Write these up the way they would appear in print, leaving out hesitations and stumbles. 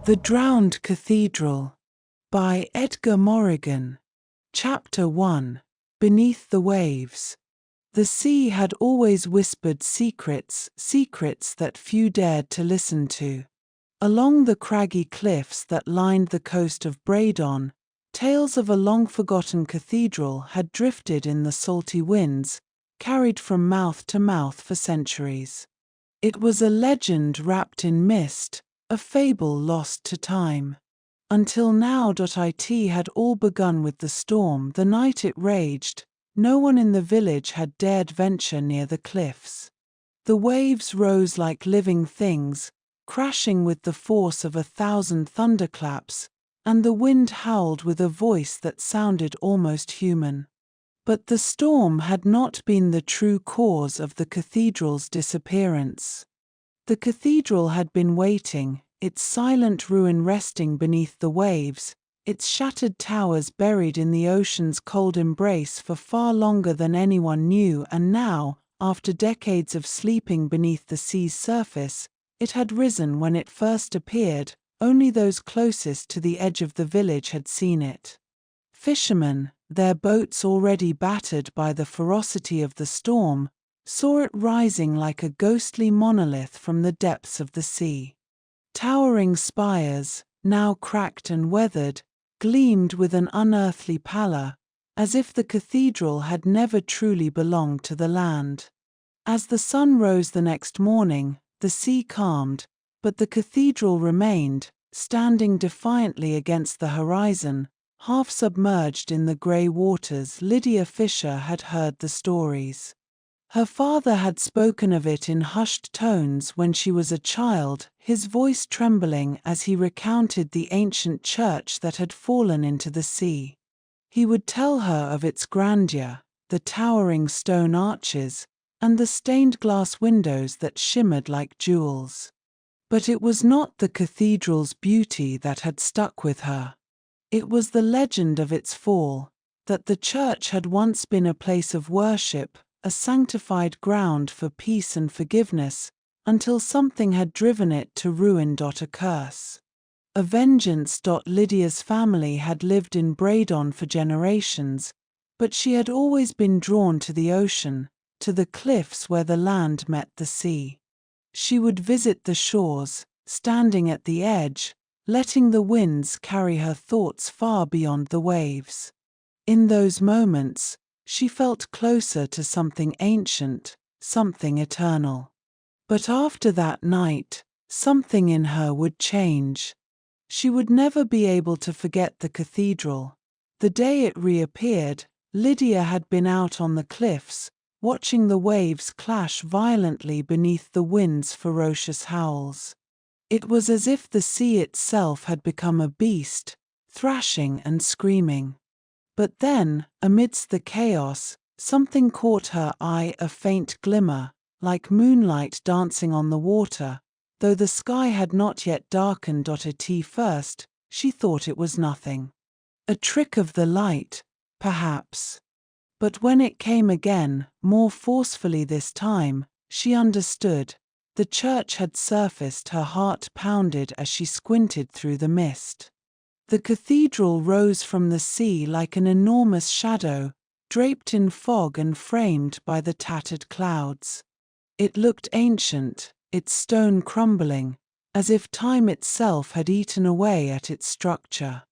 The Drowned Cathedral by Edgar Morrigan. Chapter 1. Beneath the Waves. The sea had always whispered secrets that few dared to listen to. Along the craggy cliffs that lined the coast of Braedon, tales of a long-forgotten cathedral had drifted in the salty winds, carried from mouth to mouth for centuries. It was a legend wrapped in mist, a fable lost to time. Until now. It had all begun with the storm. The night it raged, no one in the village had dared venture near the cliffs. The waves rose like living things, crashing with the force of 1,000 thunderclaps, and the wind howled with a voice that sounded almost human. But the storm had not been the true cause of the cathedral's disappearance. The cathedral had been waiting, its silent ruin resting beneath the waves, its shattered towers buried in the ocean's cold embrace for far longer than anyone knew, and now, after decades of sleeping beneath the sea's surface, it had risen. When it first appeared, only those closest to the edge of the village had seen it. Fishermen, their boats already battered by the ferocity of the storm, saw it rising like a ghostly monolith from the depths of the sea. Towering spires, now cracked and weathered, gleamed with an unearthly pallor, as if the cathedral had never truly belonged to the land. As the sun rose the next morning, the sea calmed, but the cathedral remained, standing defiantly against the horizon, half submerged in the grey waters. Lydia Fisher had heard the stories. Her father had spoken of it in hushed tones when she was a child, his voice trembling as he recounted the ancient church that had fallen into the sea. He would tell her of its grandeur, the towering stone arches, and the stained glass windows that shimmered like jewels. But it was not the cathedral's beauty that had stuck with her. It was the legend of its fall, that the church had once been a place of worship, a sanctified ground for peace and forgiveness, until something had driven it to ruin. A curse. A vengeance. Lydia's family had lived in Braedon for generations, but she had always been drawn to the ocean, to the cliffs where the land met the sea. She would visit the shores, standing at the edge, letting the winds carry her thoughts far beyond the waves. In those moments, she felt closer to something ancient, something eternal. But after that night, something in her would change. She would never be able to forget the cathedral. The day it reappeared, Lydia had been out on the cliffs, watching the waves clash violently beneath the wind's ferocious howls. It was as if the sea itself had become a beast, thrashing and screaming. But then, amidst the chaos, something caught her eye, a faint glimmer, like moonlight dancing on the water. Though the sky had not yet darkened. At first, she thought it was nothing. A trick of the light, perhaps. But when it came again, more forcefully this time, she understood. The church had surfaced. Her heart pounded as she squinted through the mist. The cathedral rose from the sea like an enormous shadow, draped in fog and framed by the tattered clouds. It looked ancient, its stone crumbling, as if time itself had eaten away at its structure.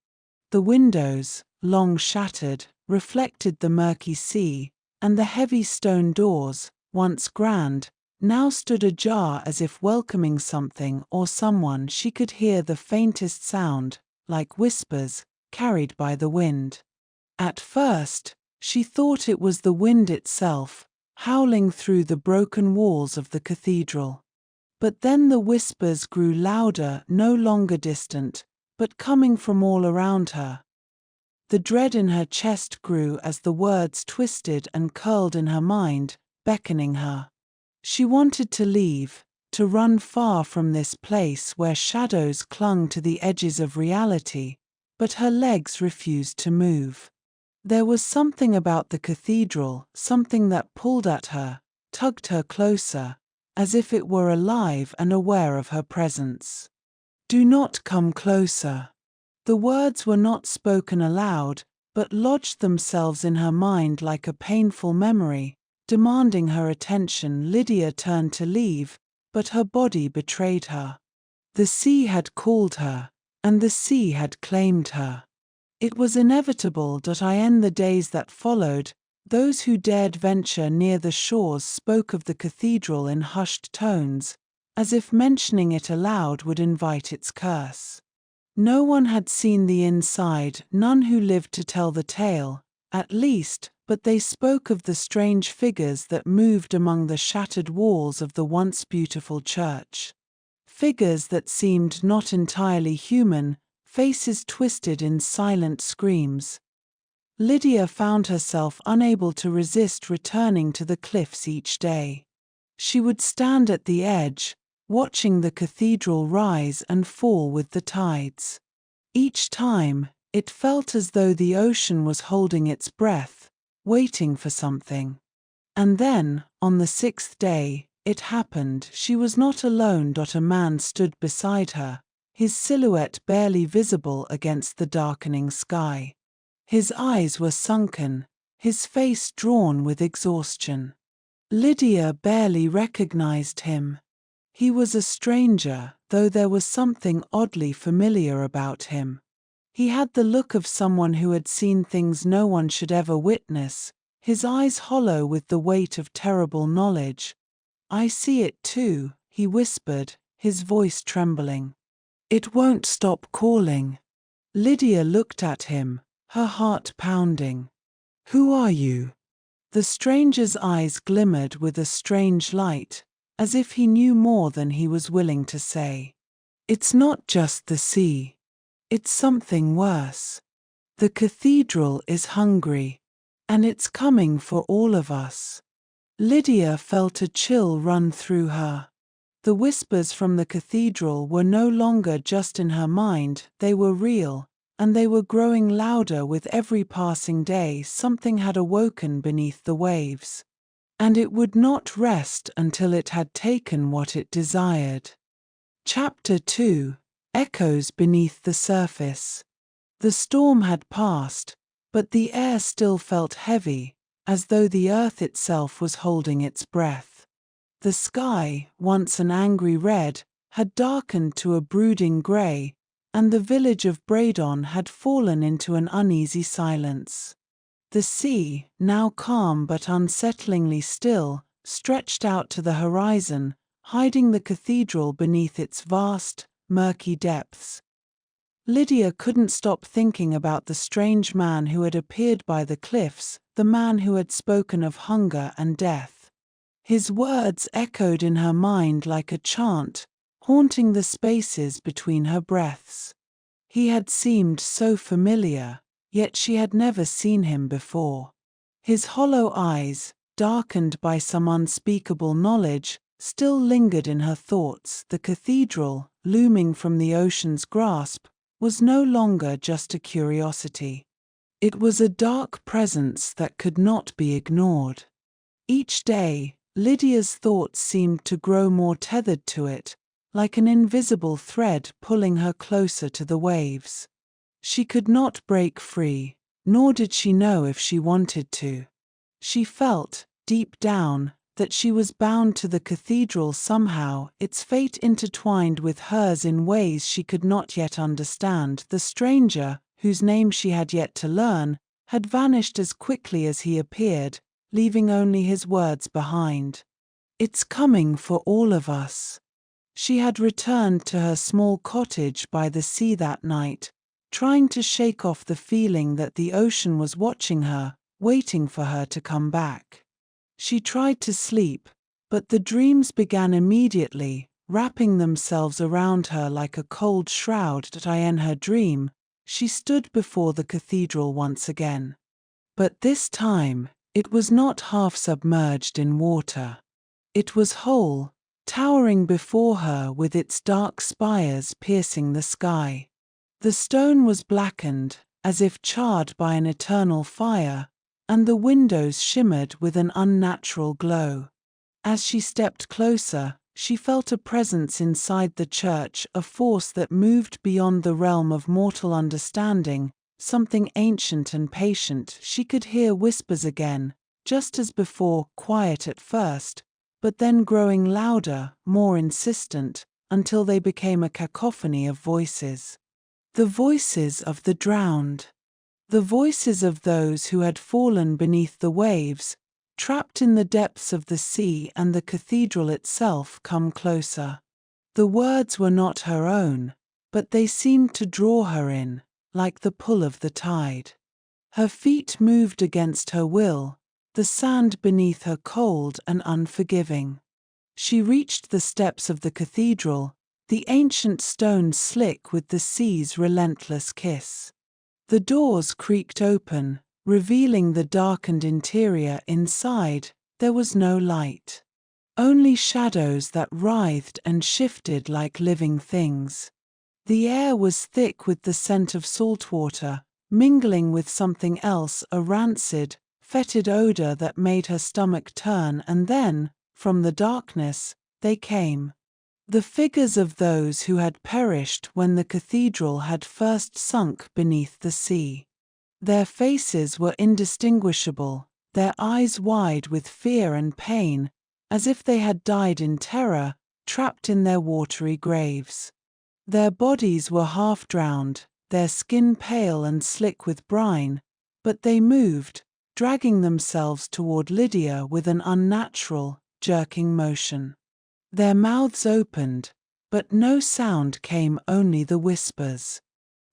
The windows, long shattered, reflected the murky sea, and the heavy stone doors, once grand, now stood ajar as if welcoming something or someone. She could hear the faintest sound, like whispers, carried by the wind. At first, she thought it was the wind itself, howling through the broken walls of the cathedral. But then the whispers grew louder, no longer distant, but coming from all around her. The dread in her chest grew as the words twisted and curled in her mind, beckoning her. She wanted to leave, to run far from this place where shadows clung to the edges of reality, but her legs refused to move. There was something about the cathedral, something that pulled at her, tugged her closer, as if it were alive and aware of her presence. Do not come closer. The words were not spoken aloud, but lodged themselves in her mind like a painful memory, demanding her attention. Lydia turned to leave, but her body betrayed her. The sea had called her, and the sea had claimed her. It was inevitable that I end the days that followed. Those who dared venture near the shores spoke of the cathedral in hushed tones, as if mentioning it aloud would invite its curse. No one had seen the inside, none who lived to tell the tale, at least, but they spoke of the strange figures that moved among the shattered walls of the once beautiful church. Figures that seemed not entirely human, faces twisted in silent screams. Lydia found herself unable to resist returning to the cliffs each day. She would stand at the edge, watching the cathedral rise and fall with the tides. Each time, it felt as though the ocean was holding its breath, waiting for something. And then, on the sixth day, it happened. She was not alone. A man stood beside her, his silhouette barely visible against the darkening sky. His eyes were sunken, his face drawn with exhaustion. Lydia barely recognized him. He was a stranger, though there was something oddly familiar about him. He had the look of someone who had seen things no one should ever witness, his eyes hollow with the weight of terrible knowledge. "I see it too," he whispered, his voice trembling. "It won't stop calling." Lydia looked at him, her heart pounding. "Who are you?" The stranger's eyes glimmered with a strange light, as if he knew more than he was willing to say. "It's not just the sea. It's something worse. The cathedral is hungry, and it's coming for all of us." Lydia felt a chill run through her. The whispers from the cathedral were no longer just in her mind, they were real, and they were growing louder with every passing day. Something had awoken beneath the waves, and it would not rest until it had taken what it desired. Chapter 2: Echoes Beneath the Surface. The storm had passed, but the air still felt heavy, as though the earth itself was holding its breath. The sky, once an angry red, had darkened to a brooding grey, and the village of Braedon had fallen into an uneasy silence. The sea, now calm but unsettlingly still, stretched out to the horizon, hiding the cathedral beneath its vast, murky depths. Lydia couldn't stop thinking about the strange man who had appeared by the cliffs, the man who had spoken of hunger and death. His words echoed in her mind like a chant, haunting the spaces between her breaths. He had seemed so familiar, yet she had never seen him before. His hollow eyes, darkened by some unspeakable knowledge, still lingered in her thoughts. The cathedral, looming from the ocean's grasp, was no longer just a curiosity. It was a dark presence that could not be ignored. Each day, Lydia's thoughts seemed to grow more tethered to it, like an invisible thread pulling her closer to the waves. She could not break free, nor did she know if she wanted to. She felt, deep down, that she was bound to the cathedral somehow, its fate intertwined with hers in ways she could not yet understand. The stranger, whose name she had yet to learn, had vanished as quickly as he appeared, leaving only his words behind. "It's coming for all of us." She had returned to her small cottage by the sea that night, trying to shake off the feeling that the ocean was watching her, waiting for her to come back. She tried to sleep, but the dreams began immediately, wrapping themselves around her like a cold shroud. In her dream, she stood before the cathedral once again. But this time, it was not half submerged in water. It was whole, towering before her with its dark spires piercing the sky. The stone was blackened, as if charred by an eternal fire, and the windows shimmered with an unnatural glow. As she stepped closer, She felt a presence inside the church, a force that moved beyond the realm of mortal understanding, something ancient and patient. She could hear whispers again, just as before, quiet at first, but then growing louder, more insistent, until they became a cacophony of voices. The voices of the drowned. The voices of those who had fallen beneath the waves, trapped in the depths of the sea, and the cathedral itself come closer. The words were not her own, but they seemed to draw her in, like the pull of the tide. Her feet moved against her will, the sand beneath her cold and unforgiving. She reached the steps of the cathedral, the ancient stones slick with the sea's relentless kiss. The doors creaked open, revealing the darkened interior. Inside, there was no light. Only shadows that writhed and shifted like living things. The air was thick with the scent of saltwater, mingling with something else, a rancid, fetid odor that made her stomach turn. And then, from the darkness, they came. The figures of those who had perished when the cathedral had first sunk beneath the sea. Their faces were indistinguishable, their eyes wide with fear and pain, as if they had died in terror, trapped in their watery graves. Their bodies were half drowned, their skin pale and slick with brine, but they moved, dragging themselves toward Lydia with an unnatural, jerking motion. Their mouths opened, but no sound came, only the whispers.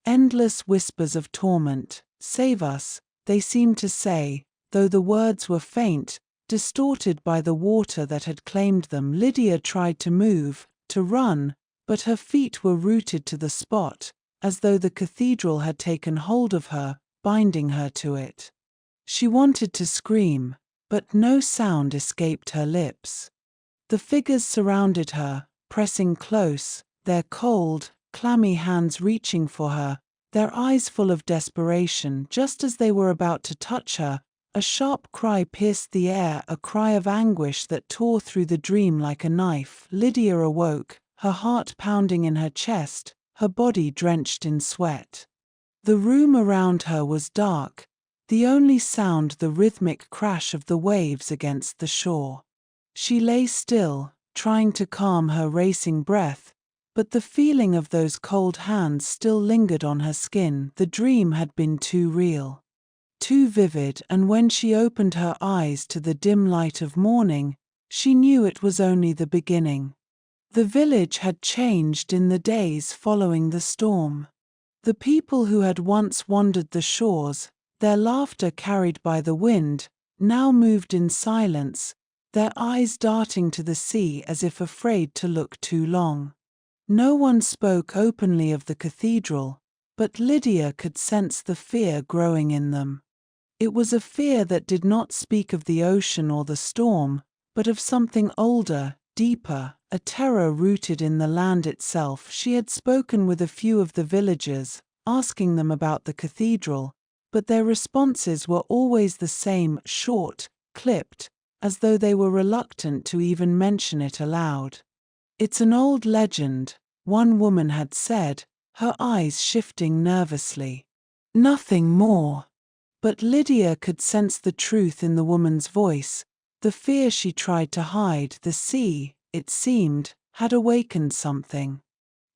Endless whispers of torment. "Save us," they seemed to say, though the words were faint, distorted by the water that had claimed them. Lydia tried to move, to run, but her feet were rooted to the spot, as though the cathedral had taken hold of her, binding her to it. She wanted to scream, but no sound escaped her lips. The figures surrounded her, pressing close, their cold, clammy hands reaching for her, their eyes full of desperation. Just as they were about to touch her, a sharp cry pierced the air, a cry of anguish that tore through the dream like a knife. Lydia awoke, her heart pounding in her chest, her body drenched in sweat. The room around her was dark, the only sound the rhythmic crash of the waves against the shore. She lay still, trying to calm her racing breath, but the feeling of those cold hands still lingered on her skin. The dream had been too real, too vivid, and when she opened her eyes to the dim light of morning, she knew it was only the beginning. The village had changed in the days following the storm. The people who had once wandered the shores, their laughter carried by the wind, now moved in silence, their eyes darting to the sea as if afraid to look too long. No one spoke openly of the cathedral, but Lydia could sense the fear growing in them. It was a fear that did not speak of the ocean or the storm, but of something older, deeper, a terror rooted in the land itself. She had spoken with a few of the villagers, asking them about the cathedral, but their responses were always the same, short, clipped, as though they were reluctant to even mention it aloud. "It's an old legend," one woman had said, her eyes shifting nervously. "Nothing more." But Lydia could sense the truth in the woman's voice, the fear she tried to hide. The sea, it seemed, had awakened something.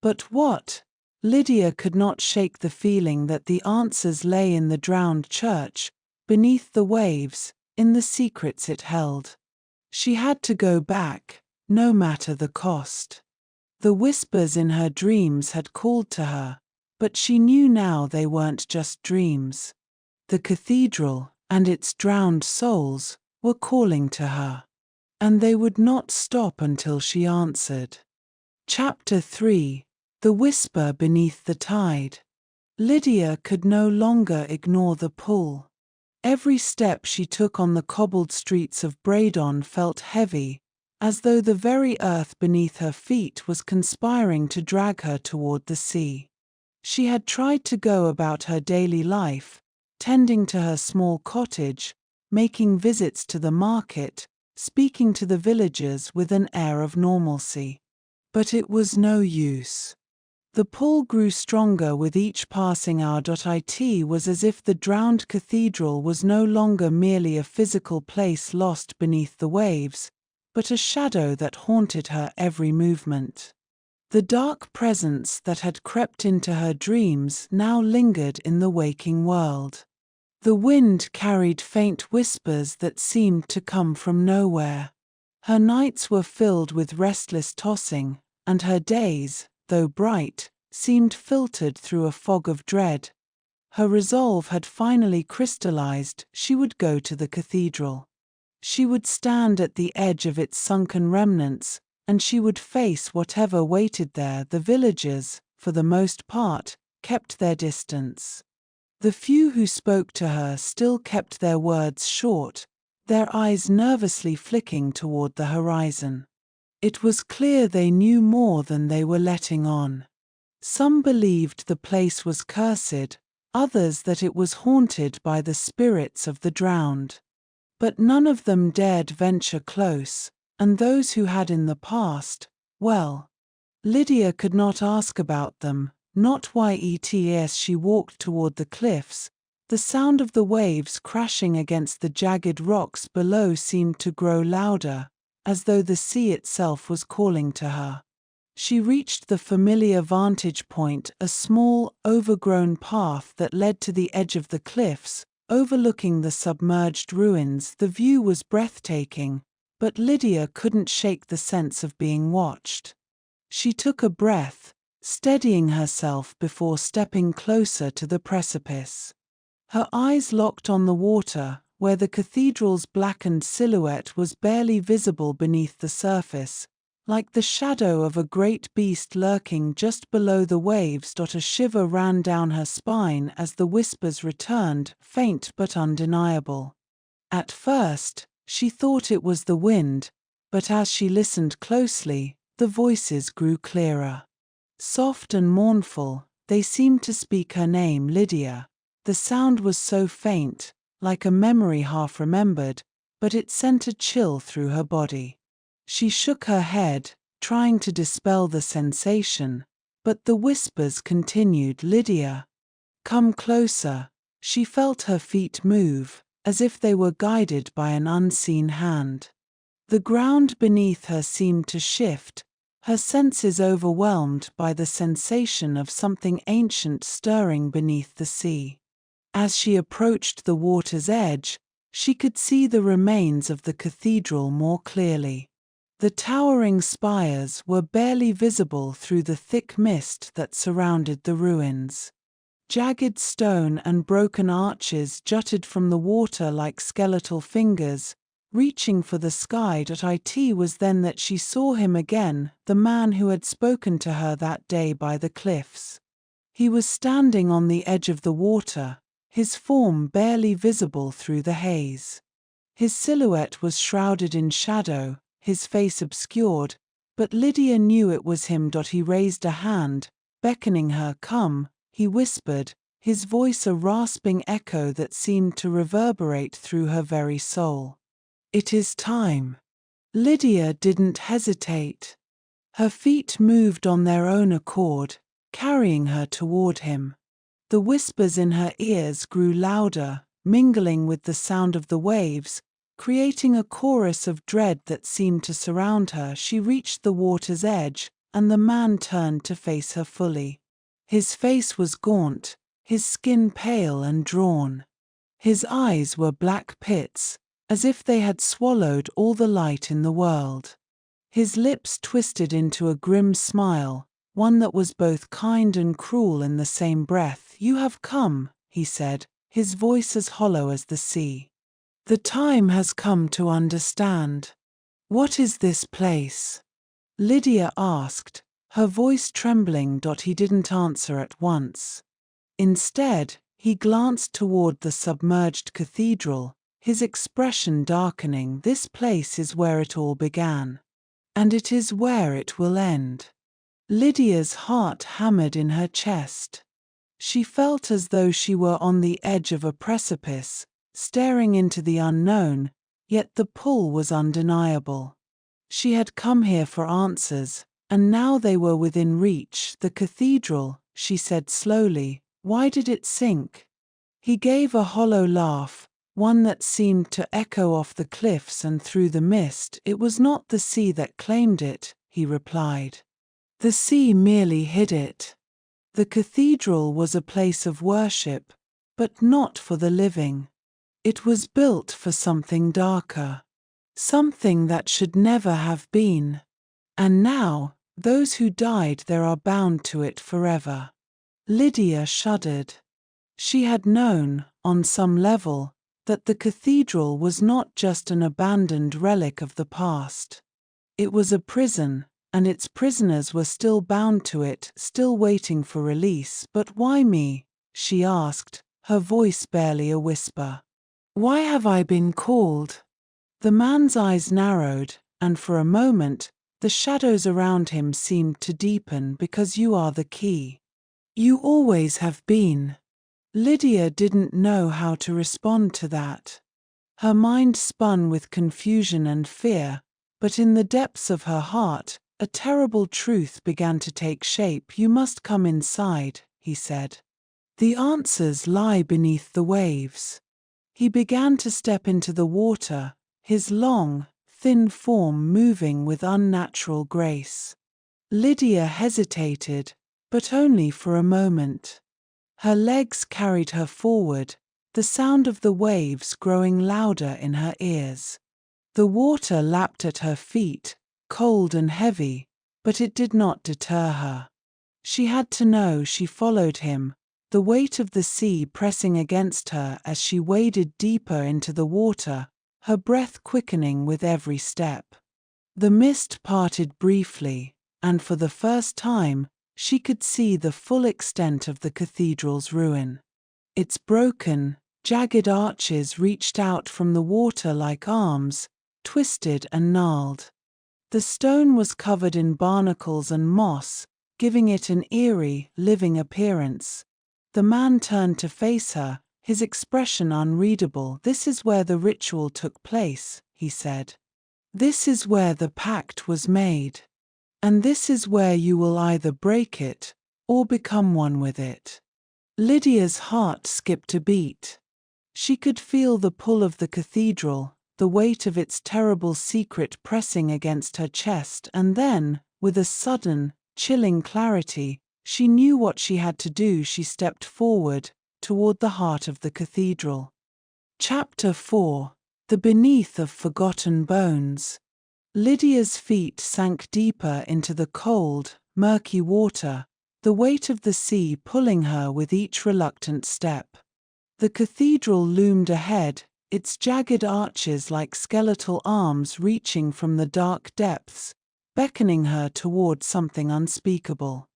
But what? Lydia could not shake the feeling that the answers lay in the drowned church, beneath the waves, in the secrets it held. She had to go back, no matter the cost. The whispers in her dreams had called to her, but she knew now they weren't just dreams. The cathedral, and its drowned souls, were calling to her. And they would not stop until she answered. Chapter 3: The Whisper Beneath the Tide. Lydia could no longer ignore the pull. Every step she took on the cobbled streets of Braedon felt heavy, as though the very earth beneath her feet was conspiring to drag her toward the sea. She had tried to go about her daily life, tending to her small cottage, making visits to the market, speaking to the villagers with an air of normalcy. But it was no use. The pull grew stronger with each passing hour. It was as if the drowned cathedral was no longer merely a physical place lost beneath the waves, but a shadow that haunted her every movement. The dark presence that had crept into her dreams now lingered in the waking world. The wind carried faint whispers that seemed to come from nowhere. Her nights were filled with restless tossing, and her days, though bright, seemed filtered through a fog of dread. Her resolve had finally crystallized. She would go to the cathedral. She would stand at the edge of its sunken remnants, and she would face whatever waited there. The villagers, for the most part, kept their distance. The few who spoke to her still kept their words short, their eyes nervously flicking toward the horizon. It was clear they knew more than they were letting on. Some believed the place was cursed, others that it was haunted by the spirits of the drowned. But none of them dared venture close, and those who had in the past, well, Lydia could not ask about them, not yet as she walked toward the cliffs. The sound of the waves crashing against the jagged rocks below seemed to grow louder, as though the sea itself was calling to her. She reached the familiar vantage point, a small, overgrown path that led to the edge of the cliffs, overlooking the submerged ruins. The view was breathtaking, but Lydia couldn't shake the sense of being watched. She took a breath, steadying herself before stepping closer to the precipice. Her eyes locked on the water, where the cathedral's blackened silhouette was barely visible beneath the surface, like the shadow of a great beast lurking just below the waves. A shiver ran down her spine as the whispers returned, faint but undeniable. At first, she thought it was the wind, but as she listened closely, the voices grew clearer. Soft and mournful, they seemed to speak her name, Lydia. The sound was so faint, like a memory half remembered, but it sent a chill through her body. She shook her head, trying to dispel the sensation, but the whispers continued. Lydia, come closer. She felt her feet move, as if they were guided by an unseen hand. The ground beneath her seemed to shift, her senses overwhelmed by the sensation of something ancient stirring beneath the sea. As she approached the water's edge, she could see the remains of the cathedral more clearly. The towering spires were barely visible through the thick mist that surrounded the ruins. Jagged stone and broken arches jutted from the water like skeletal fingers, reaching for the sky. It was then that she saw him again, the man who had spoken to her that day by the cliffs. He was standing on the edge of the water, his form barely visible through the haze. His silhouette was shrouded in shadow, his face obscured, but Lydia knew it was him. He raised a hand, beckoning her. Come, he whispered, his voice a rasping echo that seemed to reverberate through her very soul. It is time. Lydia didn't hesitate. Her feet moved on their own accord, carrying her toward him. The whispers in her ears grew louder, mingling with the sound of the waves, creating a chorus of dread that seemed to surround her. She reached the water's edge, and the man turned to face her fully. His face was gaunt, his skin pale and drawn. His eyes were black pits, as if they had swallowed all the light in the world. His lips twisted into a grim smile, one that was both kind and cruel in the same breath. You have come, he said, his voice as hollow as the sea. The time has come to understand. What is this place? Lydia asked, her voice trembling. He didn't answer at once. Instead, he glanced toward the submerged cathedral, his expression darkening. This place is where it all began. And it is where it will end. Lydia's heart hammered in her chest. She felt as though she were on the edge of a precipice, staring into the unknown, Yet the pull was undeniable. She had come here for answers, and now they were within reach. The cathedral, she said slowly, why did it sink? He gave a hollow laugh, one that seemed to echo off the cliffs and through the mist. It was not the sea that claimed it, he replied. The sea merely hid it. The cathedral was a place of worship, but not for the living. It was built for something darker, something that should never have been. And now, those who died there are bound to it forever. Lydia shuddered. She had known, on some level, that the cathedral was not just an abandoned relic of the past. It was a prison, and its prisoners were still bound to it, still waiting for release. But why me? She asked, her voice barely a whisper. Why have I been called? The man's eyes narrowed, and for a moment, the shadows around him seemed to deepen. Because you are the key. You always have been. Lydia didn't know how to respond to that. Her mind spun with confusion and fear, but in the depths of her heart, a terrible truth began to take shape. You must come inside, he said. The answers lie beneath the waves. He began to step into the water, his long, thin form moving with unnatural grace. Lydia hesitated, but only for a moment. Her legs carried her forward, the sound of the waves growing louder in her ears. The water lapped at her feet, cold and heavy, but it did not deter her. She had to know. She followed him, the weight of the sea pressing against her as she waded deeper into the water, her breath quickening with every step. The mist parted briefly, and for the first time, she could see the full extent of the cathedral's ruin. Its broken, jagged arches reached out from the water like arms, twisted and gnarled. The stone was covered in barnacles and moss, giving it an eerie, living appearance. The man turned to face her, his expression unreadable. This is where the ritual took place, he said. This is where the pact was made. And this is where you will either break it, or become one with it. Lydia's heart skipped a beat. She could feel the pull of the cathedral, the weight of its terrible secret pressing against her chest, and then, with a sudden, chilling clarity, she knew what she had to do. She stepped forward, toward the heart of the cathedral. Chapter 4: The Beneath of Forgotten Bones. Lydia's feet sank deeper into the cold, murky water, the weight of the sea pulling her with each reluctant step. The cathedral loomed ahead, its jagged arches like skeletal arms reaching from the dark depths, beckoning her toward something unspeakable.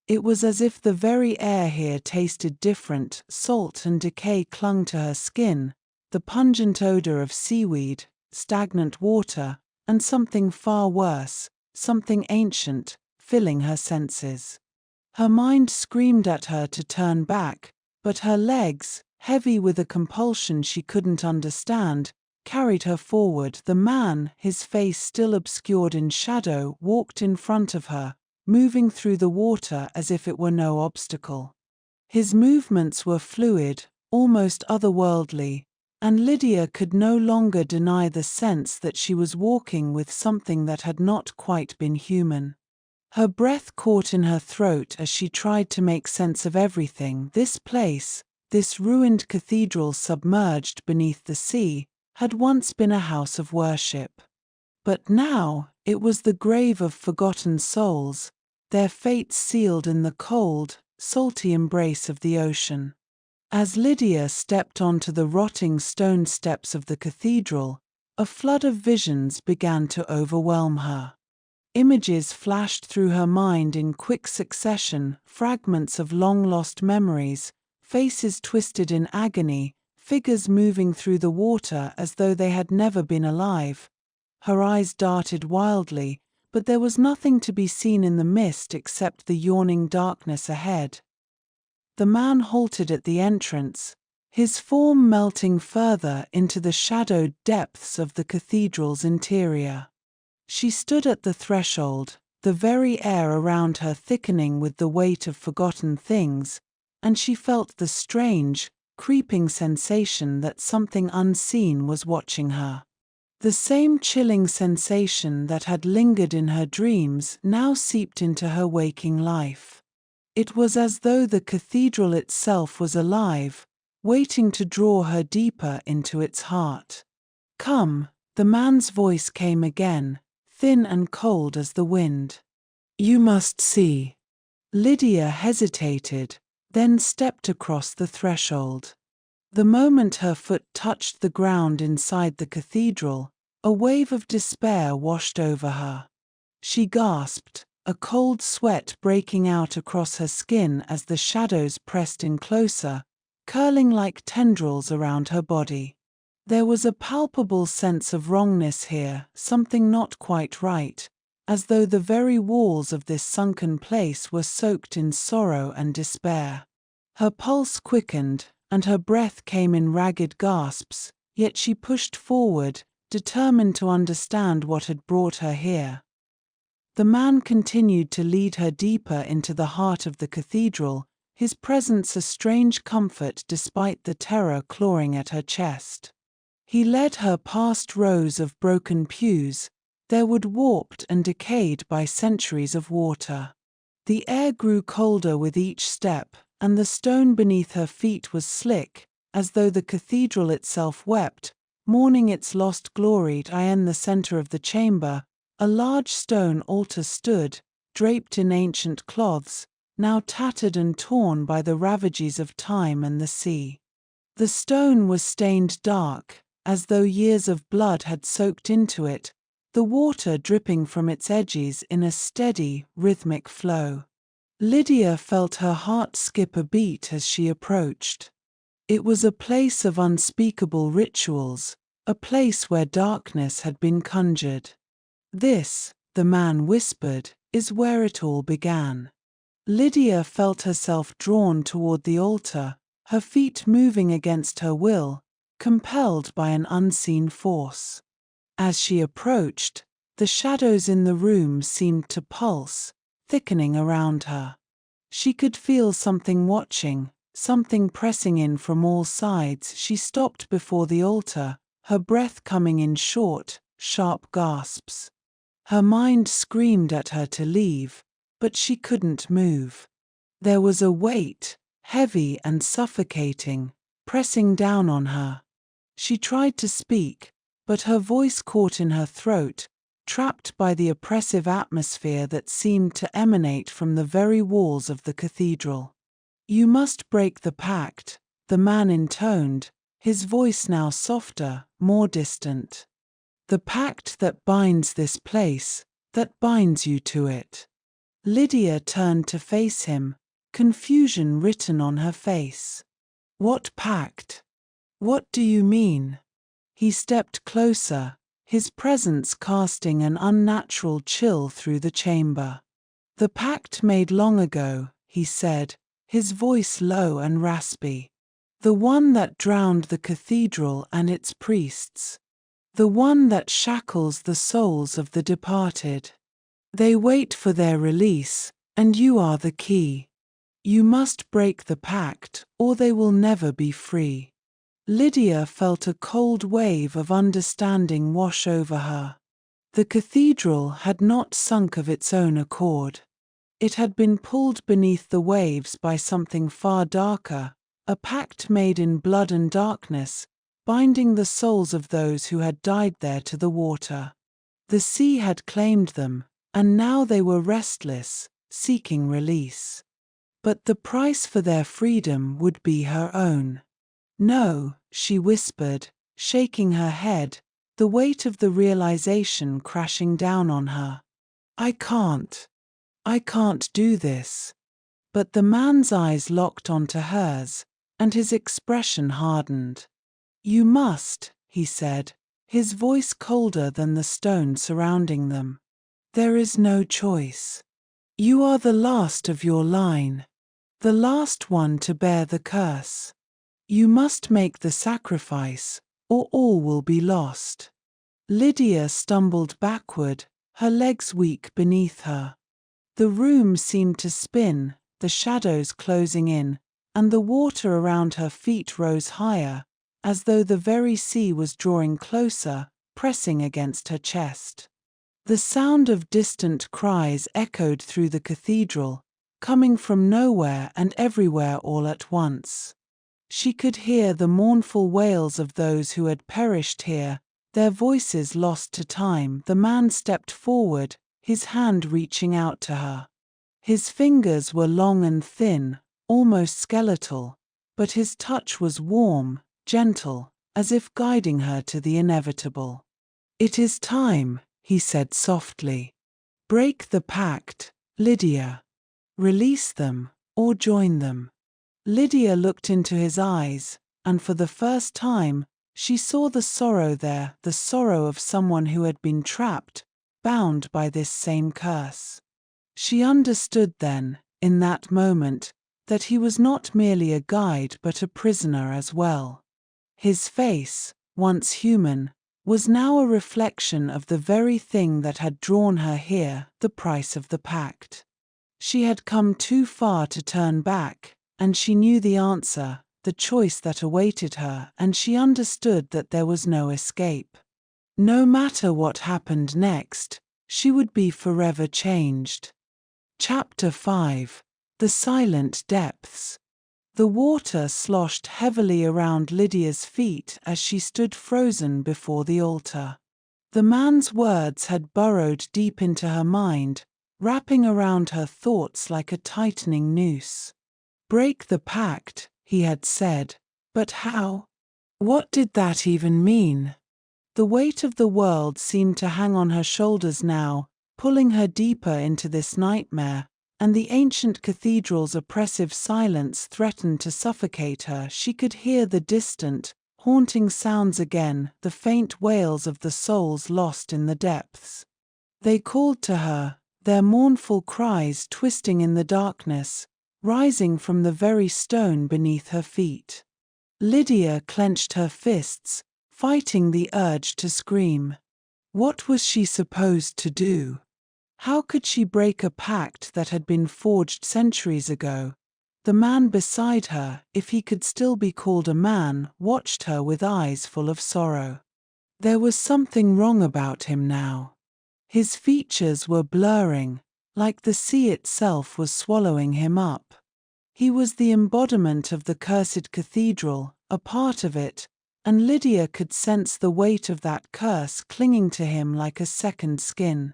It was as if the very air here tasted different. Salt and decay clung to her skin, the pungent odor of seaweed, stagnant water, and something far worse, something ancient, filling her senses. Her mind screamed at her to turn back, but her legs, heavy with a compulsion she couldn't understand, carried her forward. The man, his face still obscured in shadow, walked in front of her, moving through the water as if it were no obstacle. His movements were fluid, almost otherworldly, and Lydia could no longer deny the sense that she was walking with something that had not quite been human. Her breath caught in her throat as she tried to make sense of everything. This place, this ruined cathedral submerged beneath the sea, had once been a house of worship. But now, it was the grave of forgotten souls, their fates sealed in the cold, salty embrace of the ocean. As Lydia stepped onto the rotting stone steps of the cathedral, a flood of visions began to overwhelm her. Images flashed through her mind in quick succession, fragments of long-lost memories, faces twisted in agony, figures moving through the water as though they had never been alive. Her eyes darted wildly, but there was nothing to be seen in the mist except the yawning darkness ahead. The man halted at the entrance, his form melting further into the shadowed depths of the cathedral's interior. She stood at the threshold, the very air around her thickening with the weight of forgotten things, and she felt the strange, creeping sensation that something unseen was watching her. The same chilling sensation that had lingered in her dreams now seeped into her waking life. It was as though the cathedral itself was alive, waiting to draw her deeper into its heart. "Come," the man's voice came again, thin and cold as the wind. "You must see." Lydia hesitated, then stepped across the threshold. The moment her foot touched the ground inside the cathedral, a wave of despair washed over her. She gasped, a cold sweat breaking out across her skin as the shadows pressed in closer, curling like tendrils around her body. There was a palpable sense of wrongness here, something not quite right, as though the very walls of this sunken place were soaked in sorrow and despair. Her pulse quickened, and her breath came in ragged gasps, yet she pushed forward, determined to understand what had brought her here. The man continued to lead her deeper into the heart of the cathedral, his presence a strange comfort despite the terror clawing at her chest. He led her past rows of broken pews, their wood warped and decayed by centuries of water. The air grew colder with each step, and the stone beneath her feet was slick, as though the cathedral itself wept, mourning its lost glory. In the center of the chamber, a large stone altar stood, draped in ancient cloths, now tattered and torn by the ravages of time and the sea. The stone was stained dark, as though years of blood had soaked into it, the water dripping from its edges in a steady, rhythmic flow. Lydia felt her heart skip a beat as she approached. It was a place of unspeakable rituals, a place where darkness had been conjured. "This," the man whispered, "is where it all began." Lydia felt herself drawn toward the altar, her feet moving against her will, compelled by an unseen force. As she approached, the shadows in the room seemed to pulse, thickening around her. She could feel something watching, something pressing in from all sides. She stopped before the altar, her breath coming in short, sharp gasps. Her mind screamed at her to leave, but she couldn't move. There was a weight, heavy and suffocating, pressing down on her. She tried to speak, but her voice caught in her throat, trapped by the oppressive atmosphere that seemed to emanate from the very walls of the cathedral. "You must break the pact," the man intoned, his voice now softer, more distant. "The pact that binds this place, that binds you to it." Lydia turned to face him, confusion written on her face. "What pact? What do you mean?" He stepped closer, his presence casting an unnatural chill through the chamber. "The pact made long ago," he said, his voice low and raspy. "The one that drowned the cathedral and its priests. The one that shackles the souls of the departed. They wait for their release, and you are the key. You must break the pact, or they will never be free." Lydia felt a cold wave of understanding wash over her. The cathedral had not sunk of its own accord. It had been pulled beneath the waves by something far darker, a pact made in blood and darkness, binding the souls of those who had died there to the water. The sea had claimed them, and now they were restless, seeking release. But the price for their freedom would be her own. "No," she whispered, shaking her head, the weight of the realization crashing down on her. I can't do this." But the man's eyes locked onto hers, and his expression hardened. "You must," he said, his voice colder than the stone surrounding them. "There is no choice. You are the last of your line, the last one to bear the curse. You must make the sacrifice, or all will be lost. Lydia stumbled backward, her legs weak beneath her. The room seemed to spin, the shadows closing in, and the water around her feet rose higher, as though the very sea was drawing closer, pressing against her chest. The sound of distant cries echoed through the cathedral, coming from nowhere and everywhere all at once. She could hear the mournful wails of those who had perished here, their voices lost to time. The man stepped forward, his hand reaching out to her. His fingers were long and thin, almost skeletal, but his touch was warm, gentle, as if guiding her to the inevitable. "It is time," he said softly. "Break the pact, Lydia. Release them, or join them." Lydia looked into his eyes, and for the first time, she saw the sorrow there, the sorrow of someone who had been trapped, bound by this same curse. She understood then, in that moment, that he was not merely a guide but a prisoner as well. His face, once human, was now a reflection of the very thing that had drawn her here, the price of the pact. She had come too far to turn back, and she knew the answer, the choice that awaited her, and she understood that there was no escape. No matter what happened next, she would be forever changed. Chapter 5: The Silent Depths. The water sloshed heavily around Lydia's feet as she stood frozen before the altar. The man's words had burrowed deep into her mind, wrapping around her thoughts like a tightening noose. "Break the pact," he had said, but how? What did that even mean? The weight of the world seemed to hang on her shoulders now, pulling her deeper into this nightmare, and the ancient cathedral's oppressive silence threatened to suffocate her. She could hear the distant, haunting sounds again, the faint wails of the souls lost in the depths. They called to her, their mournful cries twisting in the darkness, rising from the very stone beneath her feet. Lydia clenched her fists, fighting the urge to scream. What was she supposed to do? How could she break a pact that had been forged centuries ago? The man beside her, if he could still be called a man, watched her with eyes full of sorrow. There was something wrong about him now. His features were blurring, like the sea itself was swallowing him up. He was the embodiment of the cursed cathedral, a part of it, and Lydia could sense the weight of that curse clinging to him like a second skin.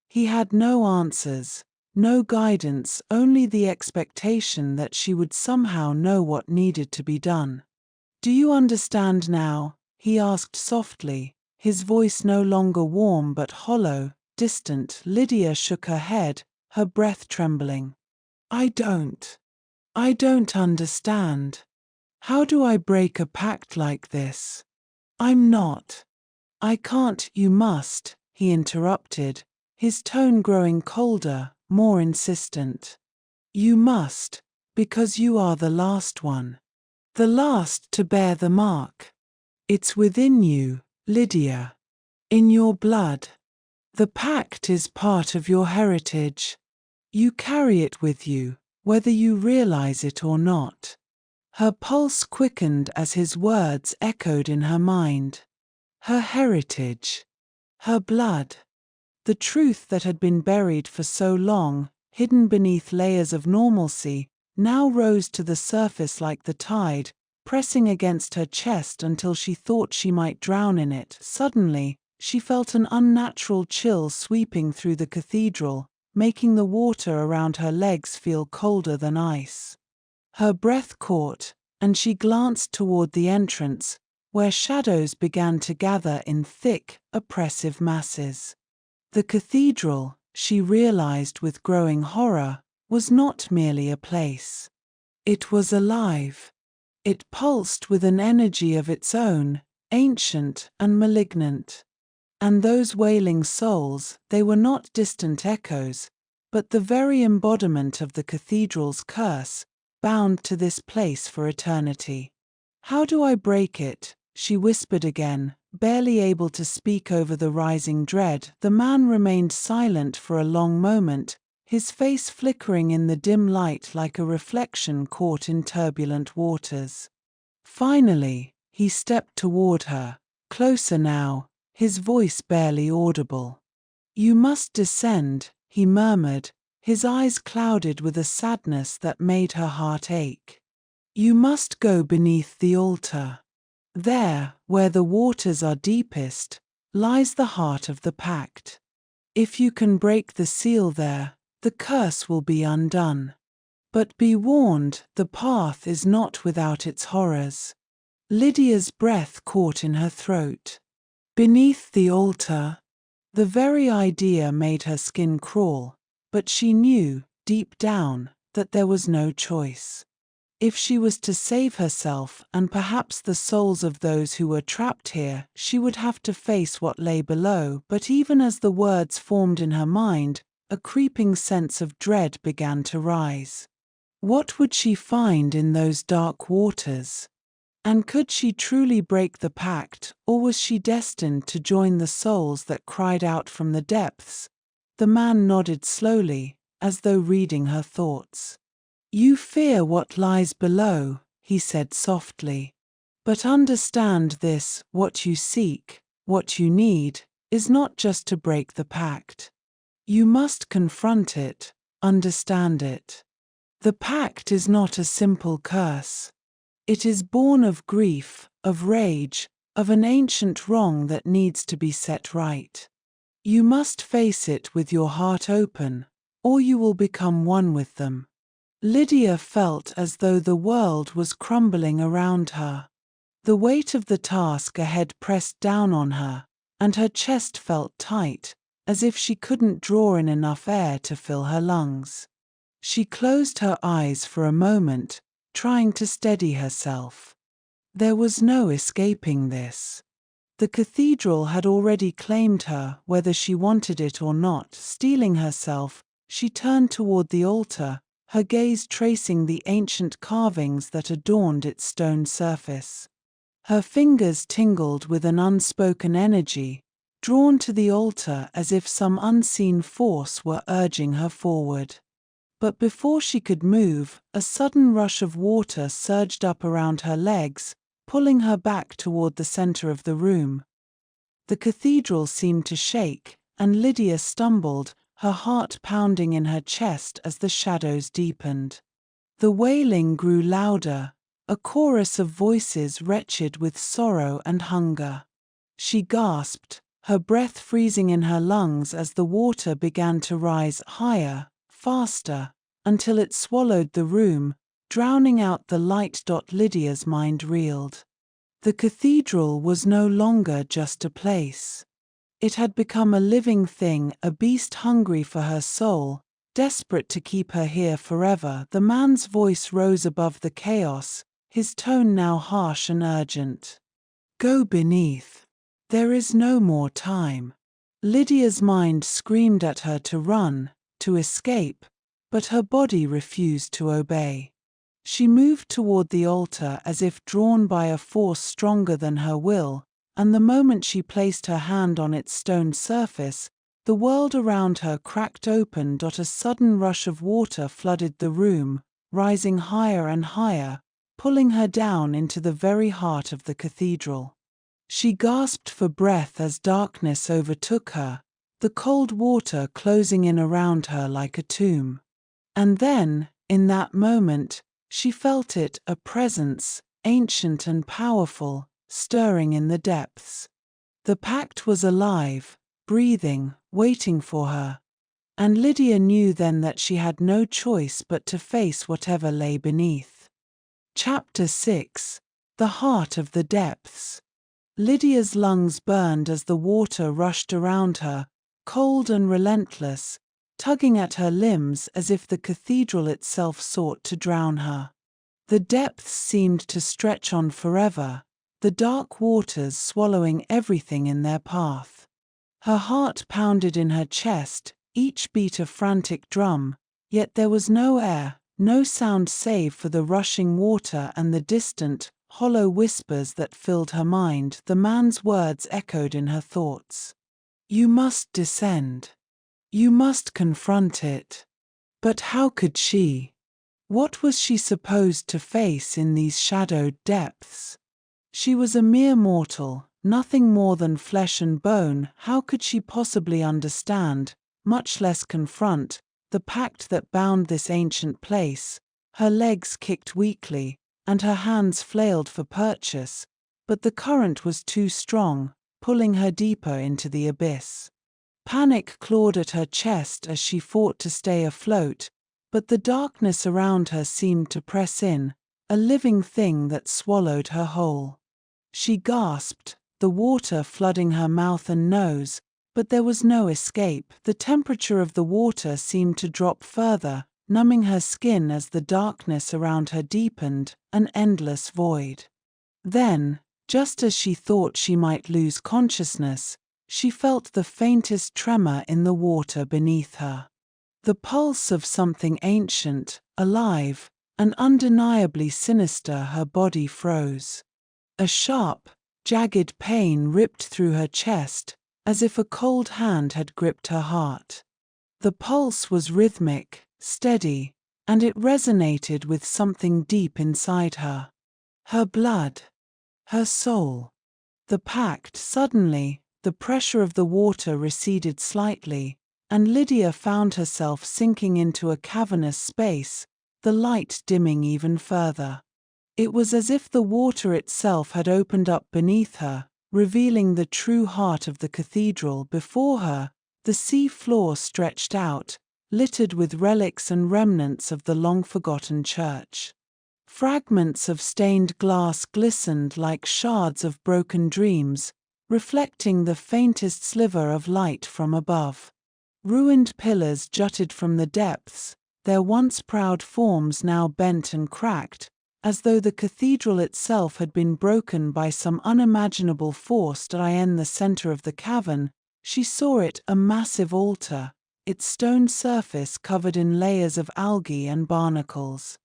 He had no answers, no guidance, only the expectation that she would somehow know what needed to be done. "Do you understand now?" he asked softly, his voice no longer warm but hollow, distant. Lydia shook her head, her breath trembling. I don't understand. How do I break a pact like this? I can't." "You must," he interrupted, his tone growing colder, more insistent. "You must, because you are the last one. The last to bear the mark. It's within you, Lydia. In your blood. The pact is part of your heritage. You carry it with you, whether you realize it or not." Her pulse quickened as his words echoed in her mind. Her heritage. Her blood. The truth that had been buried for so long, hidden beneath layers of normalcy, now rose to the surface like the tide, pressing against her chest until she thought she might drown in it. Suddenly, she felt an unnatural chill sweeping through the cathedral, making the water around her legs feel colder than ice. Her breath caught, and she glanced toward the entrance, where shadows began to gather in thick, oppressive masses. The cathedral, she realized with growing horror, was not merely a place. It was alive. It pulsed with an energy of its own, ancient and malignant. And those wailing souls, they were not distant echoes, but the very embodiment of the cathedral's curse, bound to this place for eternity. How do I break it? She whispered again, barely able to speak over the rising dread. The man remained silent for a long moment, his face flickering in the dim light like a reflection caught in turbulent waters. Finally, he stepped toward her, closer now, his voice barely audible. "You must descend," he murmured, his eyes clouded with a sadness that made her heart ache. "You must go beneath the altar. There, where the waters are deepest, lies the heart of the pact. If you can break the seal there, the curse will be undone. But be warned, the path is not without its horrors." Lydia's breath caught in her throat. Beneath the altar? The very idea made her skin crawl, but she knew, deep down, that there was no choice. If she was to save herself and perhaps the souls of those who were trapped here, she would have to face what lay below. But even as the words formed in her mind, a creeping sense of dread began to rise. What would she find in those dark waters? And could she truly break the pact, or was she destined to join the souls that cried out from the depths? The man nodded slowly, as though reading her thoughts. "You fear what lies below," he said softly. "But understand this, what you seek, what you need, is not just to break the pact. You must confront it, understand it. The pact is not a simple curse. It is born of grief, of rage, of an ancient wrong that needs to be set right. You must face it with your heart open, or you will become one with them." Lydia felt as though the world was crumbling around her. The weight of the task ahead pressed down on her, and her chest felt tight, as if she couldn't draw in enough air to fill her lungs. She closed her eyes for a moment, trying to steady herself. There was no escaping this. The cathedral had already claimed her, whether she wanted it or not. Steeling herself, she turned toward the altar, her gaze tracing the ancient carvings that adorned its stone surface. Her fingers tingled with an unspoken energy, drawn to the altar as if some unseen force were urging her forward. But before she could move, a sudden rush of water surged up around her legs, pulling her back toward the center of the room. The cathedral seemed to shake, and Lydia stumbled, her heart pounding in her chest as the shadows deepened. The wailing grew louder, a chorus of voices wretched with sorrow and hunger. She gasped, her breath freezing in her lungs as the water began to rise higher, faster, until it swallowed the room, drowning out the light. Lydia's mind reeled. The cathedral was no longer just a place. It had become a living thing, a beast hungry for her soul, desperate to keep her here forever. The man's voice rose above the chaos, his tone now harsh and urgent. "Go beneath. There is no more time." Lydia's mind screamed at her to run, to escape, but her body refused to obey. She moved toward the altar as if drawn by a force stronger than her will, and the moment she placed her hand on its stone surface, the world around her cracked open. A sudden rush of water flooded the room, rising higher and higher, pulling her down into the very heart of the cathedral. She gasped for breath as darkness overtook her, the cold water closing in around her like a tomb. And then, in that moment, she felt it, a presence, ancient and powerful, stirring in the depths. The pact was alive, breathing, waiting for her. And Lydia knew then that she had no choice but to face whatever lay beneath. Chapter 6: The Heart of the Depths. Lydia's lungs burned as the water rushed around her, cold and relentless, tugging at her limbs as if the cathedral itself sought to drown her. The depths seemed to stretch on forever, the dark waters swallowing everything in their path. Her heart pounded in her chest, each beat a frantic drum, yet there was no air, no sound save for the rushing water and the distant, hollow whispers that filled her mind. The man's words echoed in her thoughts. You must descend. You must confront it. But how could she? What was she supposed to face in these shadowed depths? She was a mere mortal, nothing more than flesh and bone. How could she possibly understand, much less confront, the pact that bound this ancient place? Her legs kicked weakly, and her hands flailed for purchase, but the current was too strong, pulling her deeper into the abyss. Panic clawed at her chest as she fought to stay afloat, but the darkness around her seemed to press in, a living thing that swallowed her whole. She gasped, the water flooding her mouth and nose, but there was no escape. The temperature of the water seemed to drop further, numbing her skin as the darkness around her deepened, an endless void. Then, just as she thought she might lose consciousness, she felt the faintest tremor in the water beneath her. The pulse of something ancient, alive, and undeniably sinister. Her body froze. A sharp, jagged pain ripped through her chest, as if a cold hand had gripped her heart. The pulse was rhythmic, steady, and it resonated with something deep inside her. Her blood. Her soul. The pact. Suddenly, the pressure of the water receded slightly, and Lydia found herself sinking into a cavernous space, the light dimming even further. It was as if the water itself had opened up beneath her, revealing the true heart of the cathedral. Before her, the sea floor stretched out, littered with relics and remnants of the long-forgotten church. Fragments of stained glass glistened like shards of broken dreams, reflecting the faintest sliver of light from above. Ruined pillars jutted from the depths, their once proud forms now bent and cracked, as though the cathedral itself had been broken by some unimaginable force. In the center of the cavern, she saw it, a massive altar, its stone surface covered in layers of algae and barnacles.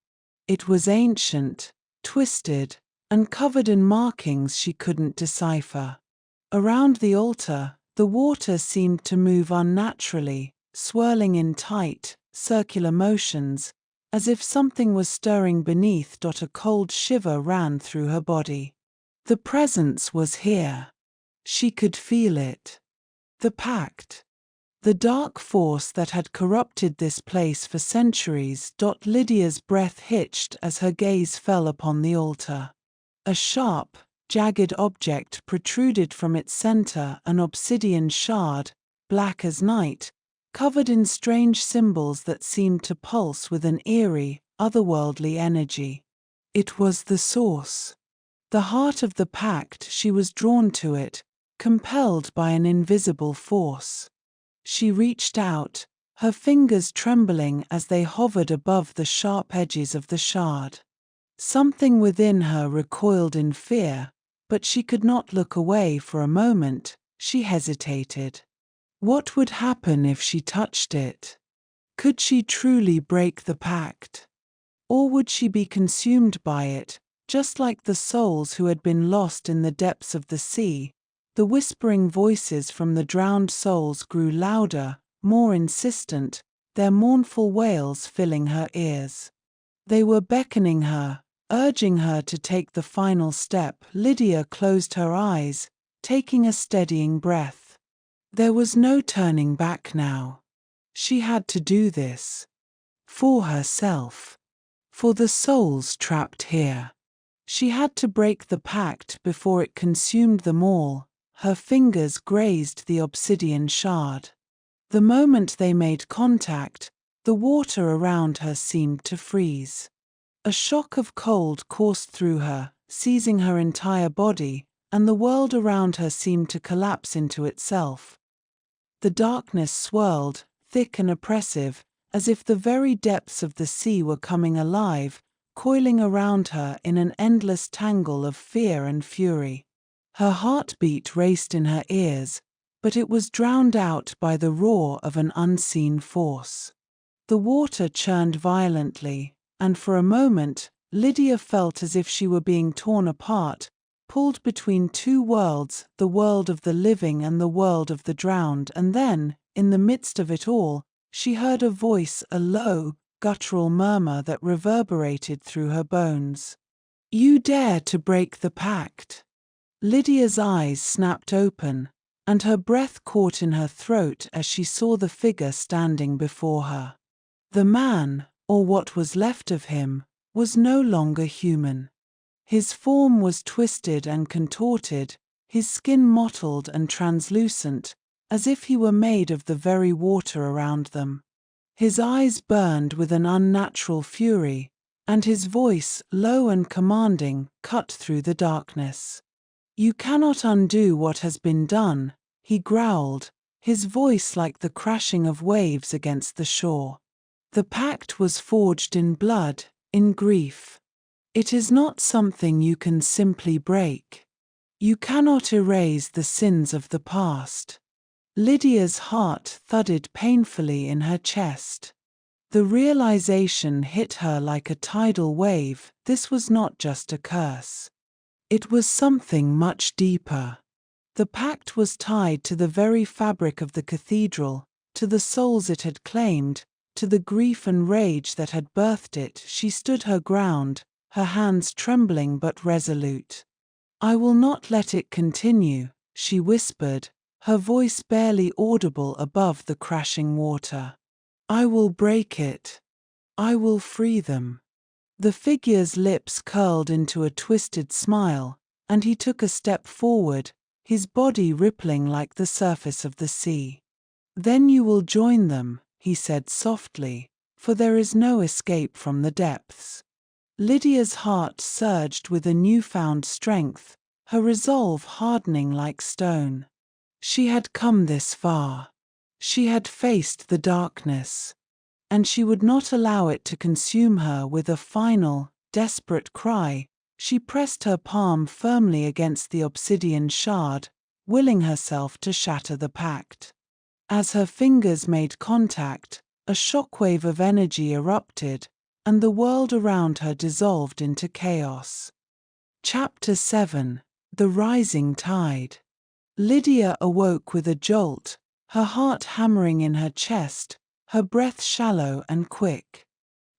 It was ancient, twisted, and covered in markings she couldn't decipher. Around the altar, the water seemed to move unnaturally, swirling in tight, circular motions, as if something was stirring beneath. A cold shiver ran through her body. The presence was here. She could feel it. The pact. The dark force that had corrupted this place for centuries. Lydia's breath hitched as her gaze fell upon the altar. A sharp, jagged object protruded from its center, an obsidian shard, black as night, covered in strange symbols that seemed to pulse with an eerie, otherworldly energy. It was the source. The heart of the pact. She was drawn to it, compelled by an invisible force. She reached out, her fingers trembling as they hovered above the sharp edges of the shard. Something within her recoiled in fear, but she could not look away for a moment. She hesitated. What would happen if she touched it? Could she truly break the pact? Or would she be consumed by it, just like the souls who had been lost in the depths of the sea? The whispering voices from the drowned souls grew louder, more insistent, their mournful wails filling her ears. They were beckoning her, urging her to take the final step. Lydia closed her eyes, taking a steadying breath. There was no turning back now. She had to do this. For herself. For the souls trapped here. She had to break the pact before it consumed them all. Her fingers grazed the obsidian shard. The moment they made contact, the water around her seemed to freeze. A shock of cold coursed through her, seizing her entire body, and the world around her seemed to collapse into itself. The darkness swirled, thick and oppressive, as if the very depths of the sea were coming alive, coiling around her in an endless tangle of fear and fury. Her heartbeat raced in her ears, but it was drowned out by the roar of an unseen force. The water churned violently, and for a moment, Lydia felt as if she were being torn apart, pulled between two worlds, the world of the living and the world of the drowned, and then, in the midst of it all, she heard a voice, a low, guttural murmur that reverberated through her bones. "You dare to break the pact!" Lydia's eyes snapped open, and her breath caught in her throat as she saw the figure standing before her. The man, or what was left of him, was no longer human. His form was twisted and contorted, his skin mottled and translucent, as if he were made of the very water around them. His eyes burned with an unnatural fury, and his voice, low and commanding, cut through the darkness. "You cannot undo what has been done," he growled, his voice like the crashing of waves against the shore. "The pact was forged in blood, in grief. It is not something you can simply break. You cannot erase the sins of the past." Lydia's heart thudded painfully in her chest. The realization hit her like a tidal wave. This was not just a curse. It was something much deeper. The pact was tied to the very fabric of the cathedral, to the souls it had claimed, to the grief and rage that had birthed it. She stood her ground, her hands trembling but resolute. "I will not let it continue," she whispered, her voice barely audible above the crashing water. "I will break it. I will free them." The figure's lips curled into a twisted smile, and he took a step forward, his body rippling like the surface of the sea. "Then you will join them," he said softly, "for there is no escape from the depths." Lydia's heart surged with a newfound strength, her resolve hardening like stone. She had come this far. She had faced the darkness, and she would not allow it to consume her. With a final, desperate cry, she pressed her palm firmly against the obsidian shard, willing herself to shatter the pact. As her fingers made contact, a shockwave of energy erupted, and the world around her dissolved into chaos. Chapter 7: The Rising Tide. Lydia awoke with a jolt, her heart hammering in her chest, her breath shallow and quick.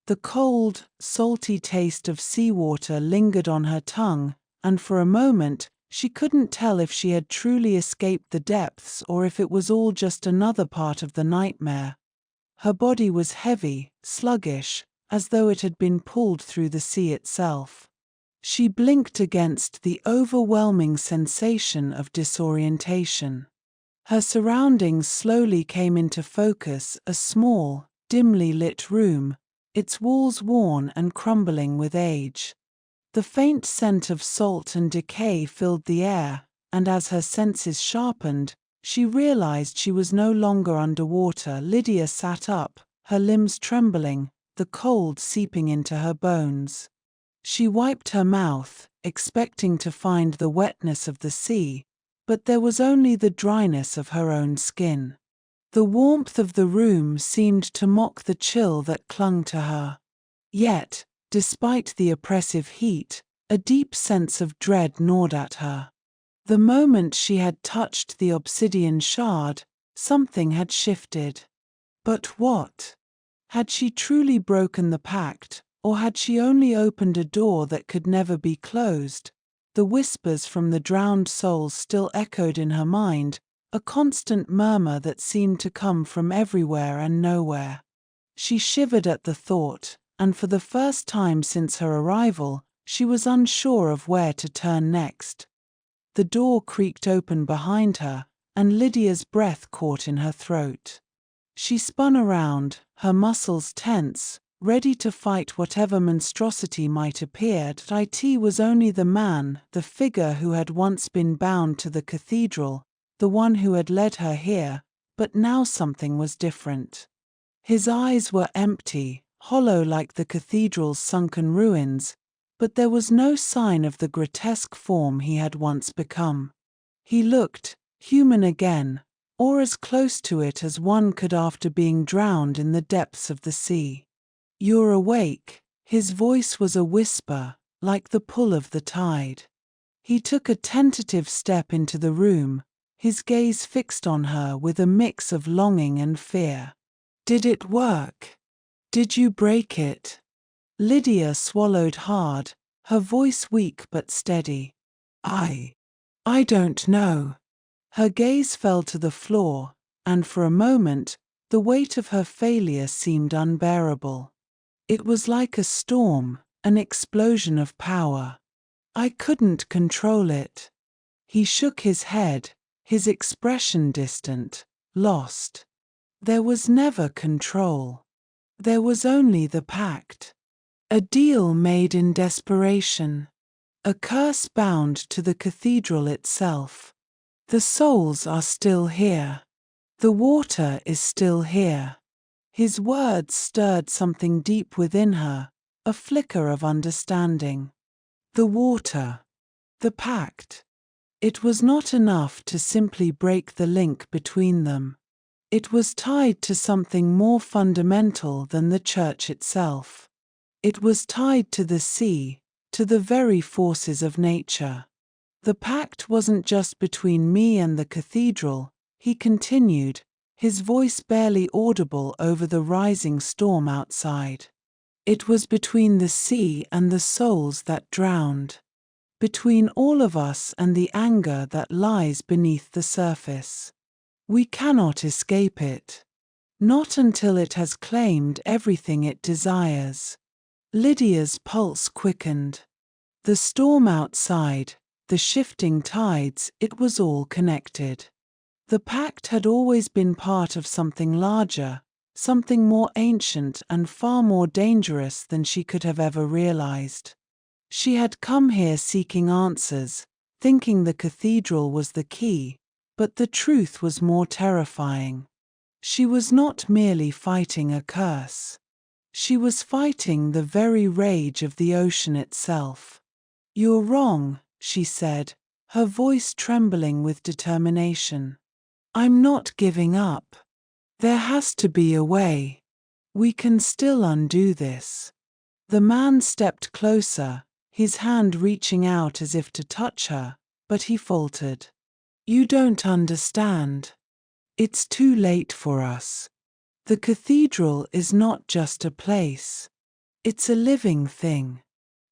The cold, salty taste of seawater lingered on her tongue, and for a moment, she couldn't tell if she had truly escaped the depths or if it was all just another part of the nightmare. Her body was heavy, sluggish, as though it had been pulled through the sea itself. She blinked against the overwhelming sensation of disorientation. Her surroundings slowly came into focus: a small, dimly lit room, its walls worn and crumbling with age. The faint scent of salt and decay filled the air, and as her senses sharpened, she realized she was no longer underwater. Lydia sat up, her limbs trembling, the cold seeping into her bones. She wiped her mouth, expecting to find the wetness of the sea, but there was only the dryness of her own skin. The warmth of the room seemed to mock the chill that clung to her. Yet, despite the oppressive heat, a deep sense of dread gnawed at her. The moment she had touched the obsidian shard, something had shifted. But what? Had she truly broken the pact, or had she only opened a door that could never be closed? The whispers from the drowned souls still echoed in her mind, a constant murmur that seemed to come from everywhere and nowhere. She shivered at the thought, and for the first time since her arrival, she was unsure of where to turn next. The door creaked open behind her, and Lydia's breath caught in her throat. She spun around, her muscles tense, ready to fight whatever monstrosity might appear. It was only the man, the figure who had once been bound to the cathedral, the one who had led her here, but now something was different. His eyes were empty, hollow like the cathedral's sunken ruins, but there was no sign of the grotesque form he had once become. He looked human again, or as close to it as one could after being drowned in the depths of the sea. "You're awake," His voice was a whisper, like the pull of the tide. He took a tentative step into the room, his gaze fixed on her with a mix of longing and fear. Did it work? Did you break it? Lydia swallowed hard, her voice weak but steady. I don't know. Her gaze fell to the floor, and for a moment, the weight of her failure seemed unbearable. It was like a storm, an explosion of power. I couldn't control it. He shook his head, his expression distant, lost. There was never control. There was only the pact. A deal made in desperation. A curse bound to the cathedral itself. The souls are still here. The water is still here. His words stirred something deep within her, a flicker of understanding. The water. The pact. It was not enough to simply break the link between them. It was tied to something more fundamental than the church itself. It was tied to the sea, to the very forces of nature. The pact wasn't just between me and the cathedral, he continued, his voice barely audible over the rising storm outside. It was between the sea and the souls that drowned. Between all of us and the anger that lies beneath the surface. We cannot escape it. Not until it has claimed everything it desires. Lydia's pulse quickened. The storm outside, the shifting tides, it was all connected. The pact had always been part of something larger, something more ancient and far more dangerous than she could have ever realized. She had come here seeking answers, thinking the cathedral was the key, but the truth was more terrifying. She was not merely fighting a curse. She was fighting the very rage of the ocean itself. "You're wrong," she said, her voice trembling with determination. "I'm not giving up. There has to be a way. We can still undo this." The man stepped closer, his hand reaching out as if to touch her, but he faltered. "You don't understand. It's too late for us. The cathedral is not just a place. It's a living thing.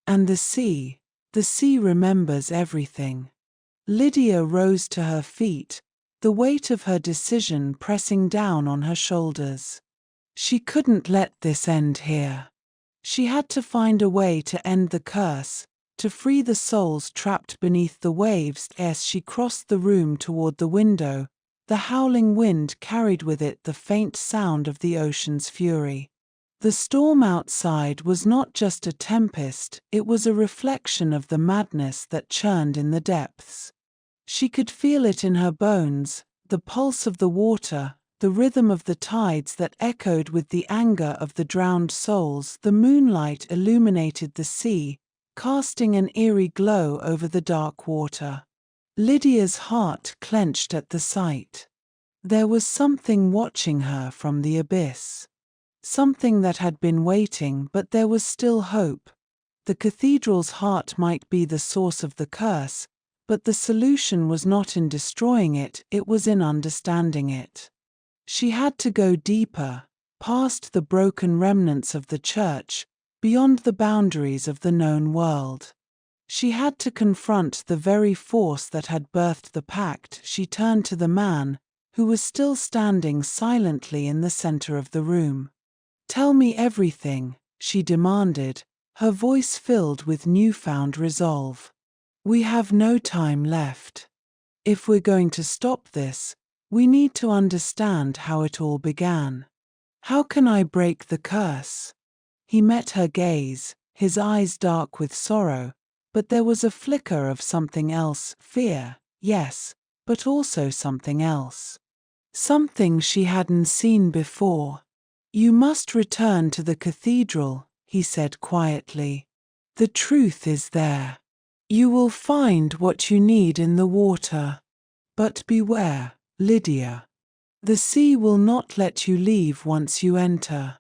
And the sea remembers everything." Lydia rose to her feet, the weight of her decision pressing down on her shoulders. She couldn't let this end here. She had to find a way to end the curse, to free the souls trapped beneath the waves. As she crossed the room toward the window, the howling wind carried with it the faint sound of the ocean's fury. The storm outside was not just a tempest, it was a reflection of the madness that churned in the depths. She could feel it in her bones, the pulse of the water, the rhythm of the tides that echoed with the anger of the drowned souls. The moonlight illuminated the sea, casting an eerie glow over the dark water. Lydia's heart clenched at the sight. There was something watching her from the abyss. Something that had been waiting, but there was still hope. The cathedral's heart might be the source of the curse, but the solution was not in destroying it, it was in understanding it. She had to go deeper, past the broken remnants of the church, beyond the boundaries of the known world. She had to confront the very force that had birthed the pact. She turned to the man, who was still standing silently in the center of the room. "Tell me everything," she demanded, her voice filled with newfound resolve. "We have no time left. If we're going to stop this, we need to understand how it all began. How can I break the curse?" He met her gaze, his eyes dark with sorrow, but there was a flicker of something else, fear, yes, but also something else. Something she hadn't seen before. "You must return to the cathedral," he said quietly. "The truth is there. You will find what you need in the water. But beware, Lydia. The sea will not let you leave once you enter.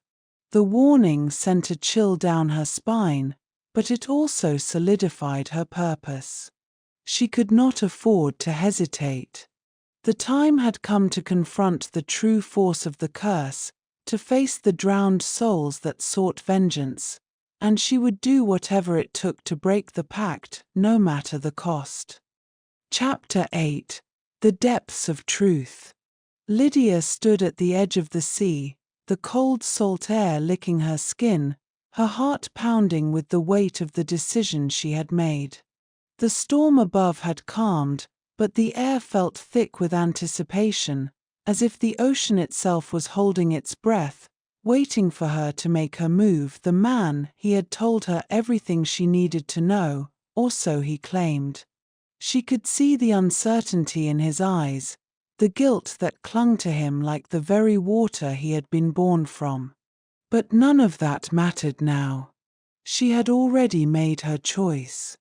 The warning sent a chill down her spine, but it also solidified her purpose. She could not afford to hesitate. The time had come to confront the true force of the curse, to face the drowned souls that sought vengeance, and she would do whatever it took to break the pact, no matter the cost. Chapter 8. The Depths of Truth. Lydia stood at the edge of the sea, the cold salt air licking her skin, her heart pounding with the weight of the decision she had made. The storm above had calmed, but the air felt thick with anticipation, as if the ocean itself was holding its breath, waiting for her to make her move. The man, he had told her everything she needed to know, or so he claimed. She could see the uncertainty in his eyes, the guilt that clung to him like the very water he had been born from. But none of that mattered now. She had already made her choice.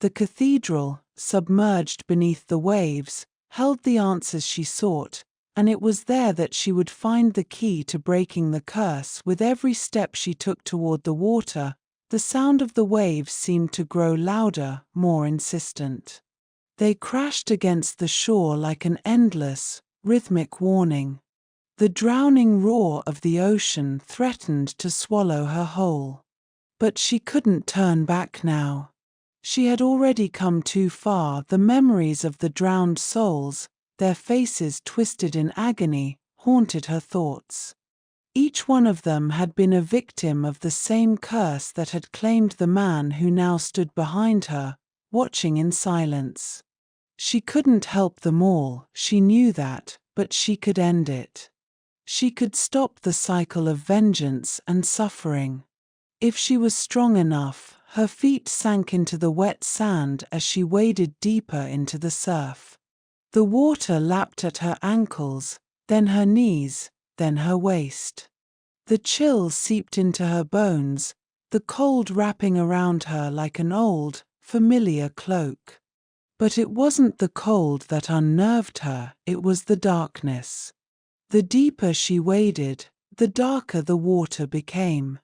The cathedral, submerged beneath the waves, held the answers she sought, and it was there that she would find the key to breaking the curse. With every step she took toward the water, the sound of the waves seemed to grow louder, more insistent. They crashed against the shore like an endless, rhythmic warning. The drowning roar of the ocean threatened to swallow her whole. But she couldn't turn back now. She had already come too far. The memories of the drowned souls, their faces twisted in agony, haunted her thoughts. Each one of them had been a victim of the same curse that had claimed the man who now stood behind her, watching in silence. She couldn't help them all, she knew that, but she could end it. She could stop the cycle of vengeance and suffering. If she was strong enough. Her feet sank into the wet sand as she waded deeper into the surf. The water lapped at her ankles, then her knees, then her waist. The chill seeped into her bones, the cold wrapping around her like an old, familiar cloak. But it wasn't the cold that unnerved her, it was the darkness. The deeper she waded, the darker the water became.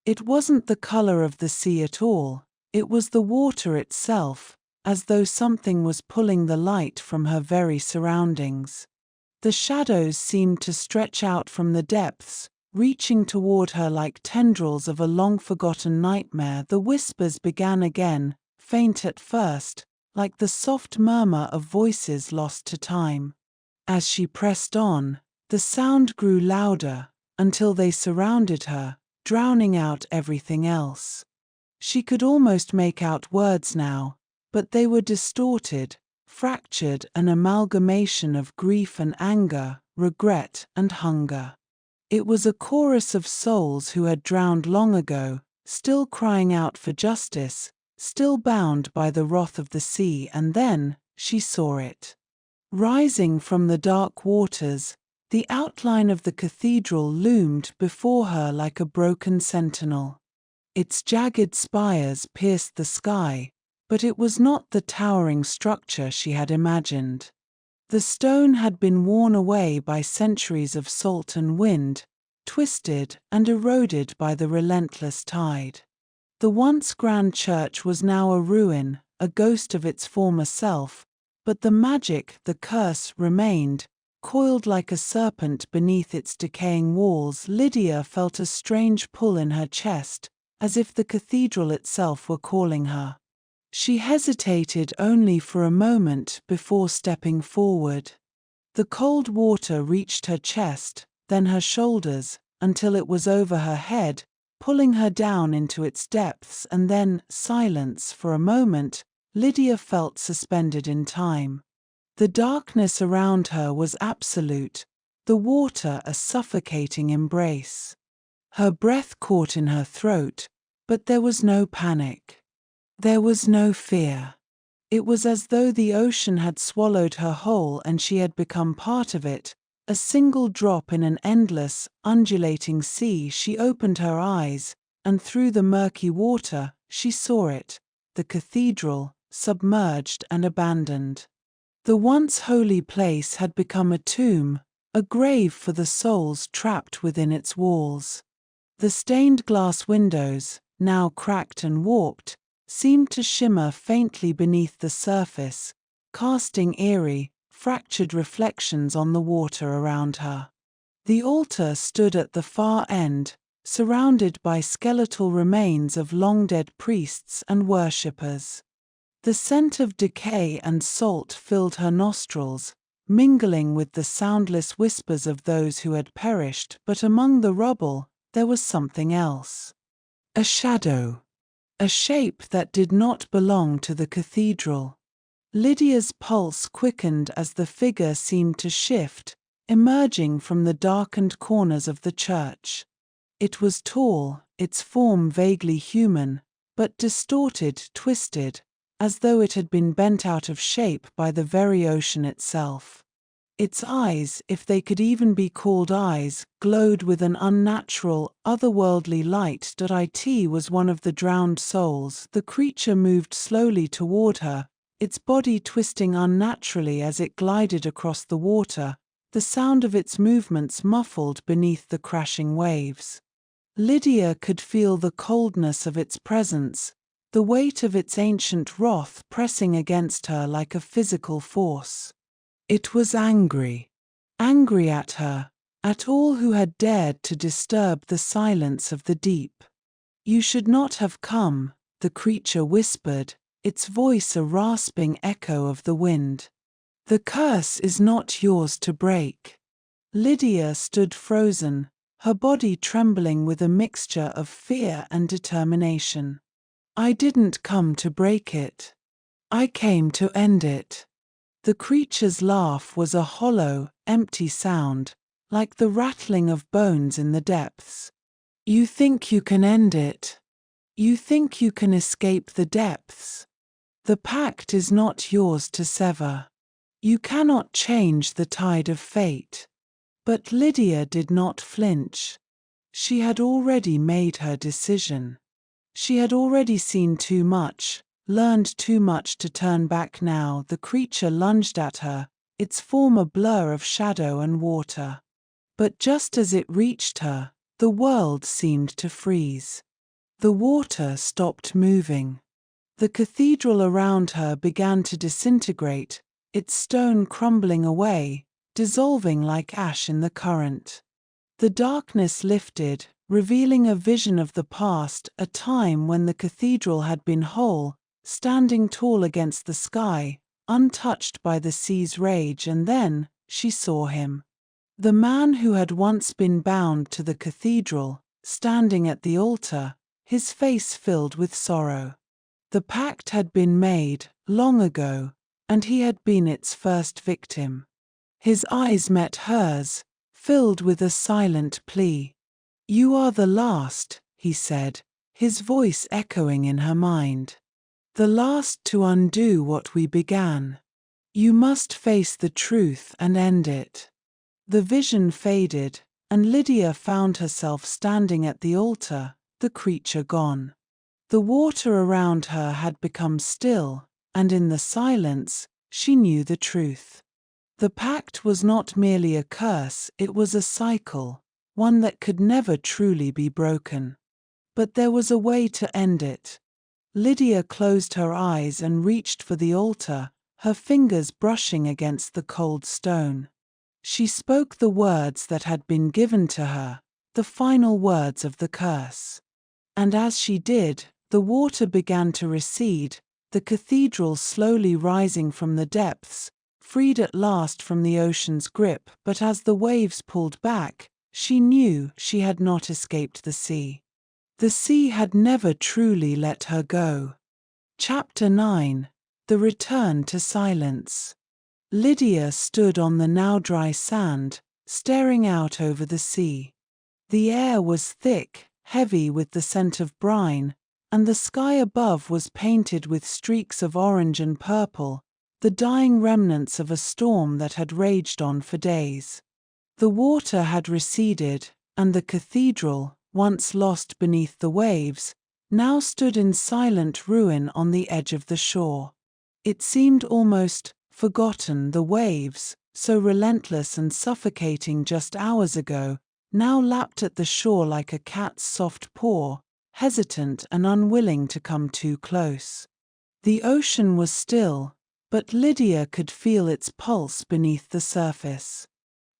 It wasn't the color of the sea at all, it was the water itself, as though something was pulling the light from her very surroundings. The shadows seemed to stretch out from the depths, reaching toward her like tendrils of a long-forgotten nightmare. The whispers began again, faint at first, like the soft murmur of voices lost to time. As she pressed on, the sound grew louder, until they surrounded her, drowning out everything else. She could almost make out words now, but they were distorted, fractured, an amalgamation of grief and anger, regret and hunger. It was a chorus of souls who had drowned long ago, still crying out for justice, still bound by the wrath of the sea. And then, she saw it. Rising from the dark waters, the outline of the cathedral loomed before her like a broken sentinel. Its jagged spires pierced the sky, but it was not the towering structure she had imagined. The stone had been worn away by centuries of salt and wind, twisted and eroded by the relentless tide. The once grand church was now a ruin, a ghost of its former self, but the magic, the curse, remained, coiled like a serpent beneath its decaying walls. Lydia felt a strange pull in her chest, as if the cathedral itself were calling her. She hesitated only for a moment before stepping forward. The cold water reached her chest, then her shoulders, until it was over her head, pulling her down into its depths. And then, silence. For a moment, Lydia felt suspended in time. The darkness around her was absolute, the water a suffocating embrace. Her breath caught in her throat, but there was no panic. There was no fear. It was as though the ocean had swallowed her whole and she had become part of it, a single drop in an endless, undulating sea. She opened her eyes, and through the murky water, she saw it, the cathedral, submerged and abandoned. The once holy place had become a tomb, a grave for the souls trapped within its walls. The stained glass windows, now cracked and warped, seemed to shimmer faintly beneath the surface, casting eerie, fractured reflections on the water around her. The altar stood at the far end, surrounded by skeletal remains of long-dead priests and worshippers. The scent of decay and salt filled her nostrils, mingling with the soundless whispers of those who had perished, but among the rubble, there was something else. A shadow. A shape that did not belong to the cathedral. Lydia's pulse quickened as the figure seemed to shift, emerging from the darkened corners of the church. It was tall, its form vaguely human, but distorted, twisted, as though it had been bent out of shape by the very ocean itself. Its eyes, if they could even be called eyes, glowed with an unnatural, otherworldly light. It was one of the drowned souls. The creature moved slowly toward her, its body twisting unnaturally as it glided across the water, the sound of its movements muffled beneath the crashing waves. Lydia could feel the coldness of its presence, the weight of its ancient wrath pressing against her like a physical force. It was angry. Angry at her, at all who had dared to disturb the silence of the deep. "You should not have come," the creature whispered, its voice a rasping echo of the wind. "The curse is not yours to break." Lydia stood frozen, her body trembling with a mixture of fear and determination. "I didn't come to break it. I came to end it." The creature's laugh was a hollow, empty sound, like the rattling of bones in the depths. "You think you can end it? You think you can escape the depths? The pact is not yours to sever. You cannot change the tide of fate." But Lydia did not flinch. She had already made her decision. She had already seen too much, learned too much to turn back now. The creature lunged at her, its form a blur of shadow and water. But just as it reached her, the world seemed to freeze. The water stopped moving. The cathedral around her began to disintegrate, its stone crumbling away, dissolving like ash in the current. The darkness lifted, revealing a vision of the past, a time when the cathedral had been whole, standing tall against the sky, untouched by the sea's rage. And then she saw him. The man who had once been bound to the cathedral, standing at the altar, his face filled with sorrow. The pact had been made, long ago, and he had been its first victim. His eyes met hers, filled with a silent plea. "You are the last," he said, his voice echoing in her mind. "The last to undo what we began. You must face the truth and end it." The vision faded, and Lydia found herself standing at the altar, the creature gone. The water around her had become still, and in the silence, she knew the truth. The pact was not merely a curse, it was a cycle, one that could never truly be broken. But there was a way to end it. Lydia closed her eyes and reached for the altar, her fingers brushing against the cold stone. She spoke the words that had been given to her, the final words of the curse. And as she did, the water began to recede, the cathedral slowly rising from the depths, freed at last from the ocean's grip. But as the waves pulled back, she knew she had not escaped the sea. The sea had never truly let her go. Chapter 9: The Return to Silence. Lydia stood on the now dry sand, staring out over the sea. The air was thick, heavy with the scent of brine, and the sky above was painted with streaks of orange and purple, the dying remnants of a storm that had raged on for days. The water had receded, and the cathedral, once lost beneath the waves, now stood in silent ruin on the edge of the shore. It seemed almost forgotten. The waves, so relentless and suffocating just hours ago, now lapped at the shore like a cat's soft paw, hesitant and unwilling to come too close. The ocean was still, but Lydia could feel its pulse beneath the surface.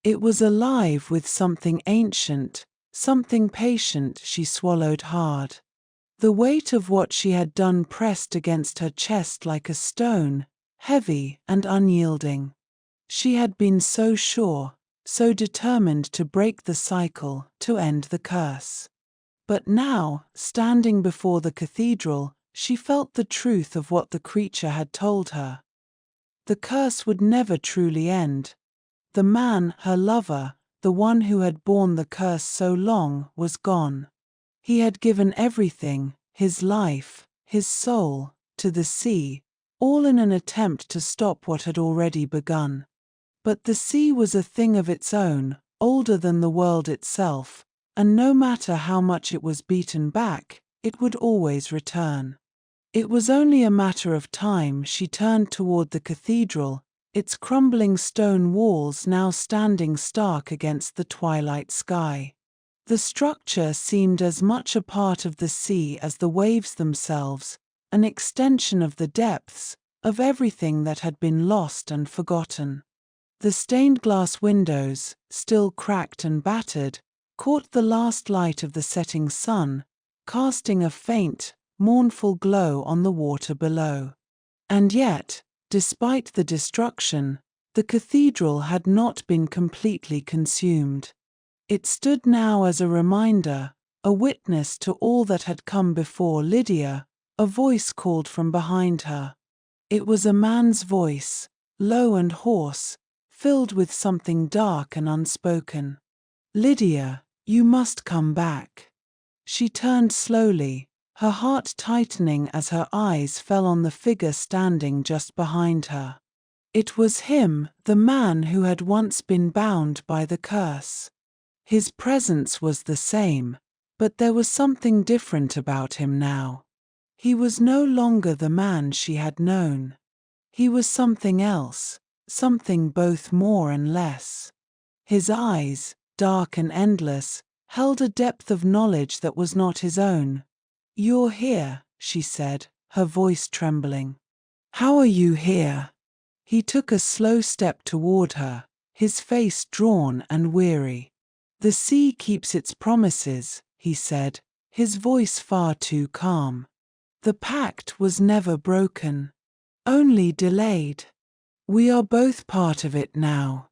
It was alive with something ancient, something patient. She swallowed hard. The weight of what she had done pressed against her chest like a stone, heavy and unyielding. She had been so sure, so determined to break the cycle, to end the curse. But now, standing before the cathedral, she felt the truth of what the creature had told her. The curse would never truly end. The man, her lover, the one who had borne the curse so long, was gone. He had given everything, his life, his soul, to the sea, all in an attempt to stop what had already begun. But the sea was a thing of its own, older than the world itself, and no matter how much it was beaten back, it would always return. It was only a matter of time. She turned toward the cathedral, its crumbling stone walls now standing stark against the twilight sky. The structure seemed as much a part of the sea as the waves themselves, an extension of the depths, of everything that had been lost and forgotten. The stained glass windows, still cracked and battered, caught the last light of the setting sun, casting a faint, mournful glow on the water below. And yet, despite the destruction, the cathedral had not been completely consumed. It stood now as a reminder, a witness to all that had come before. Lydia, a voice called from behind her. It was a man's voice, low and hoarse, filled with something dark and unspoken. Lydia, you must come back. She turned slowly, her heart tightening as her eyes fell on the figure standing just behind her. It was him, the man who had once been bound by the curse. His presence was the same, but there was something different about him now. He was no longer the man she had known. He was something else, something both more and less. His eyes, dark and endless, held a depth of knowledge that was not his own. "You're here," she said, her voice trembling. "How are you here?" He took a slow step toward her, his face drawn and weary. "The sea keeps its promises," he said, his voice far too calm. "The pact was never broken, only delayed. We are both part of it now."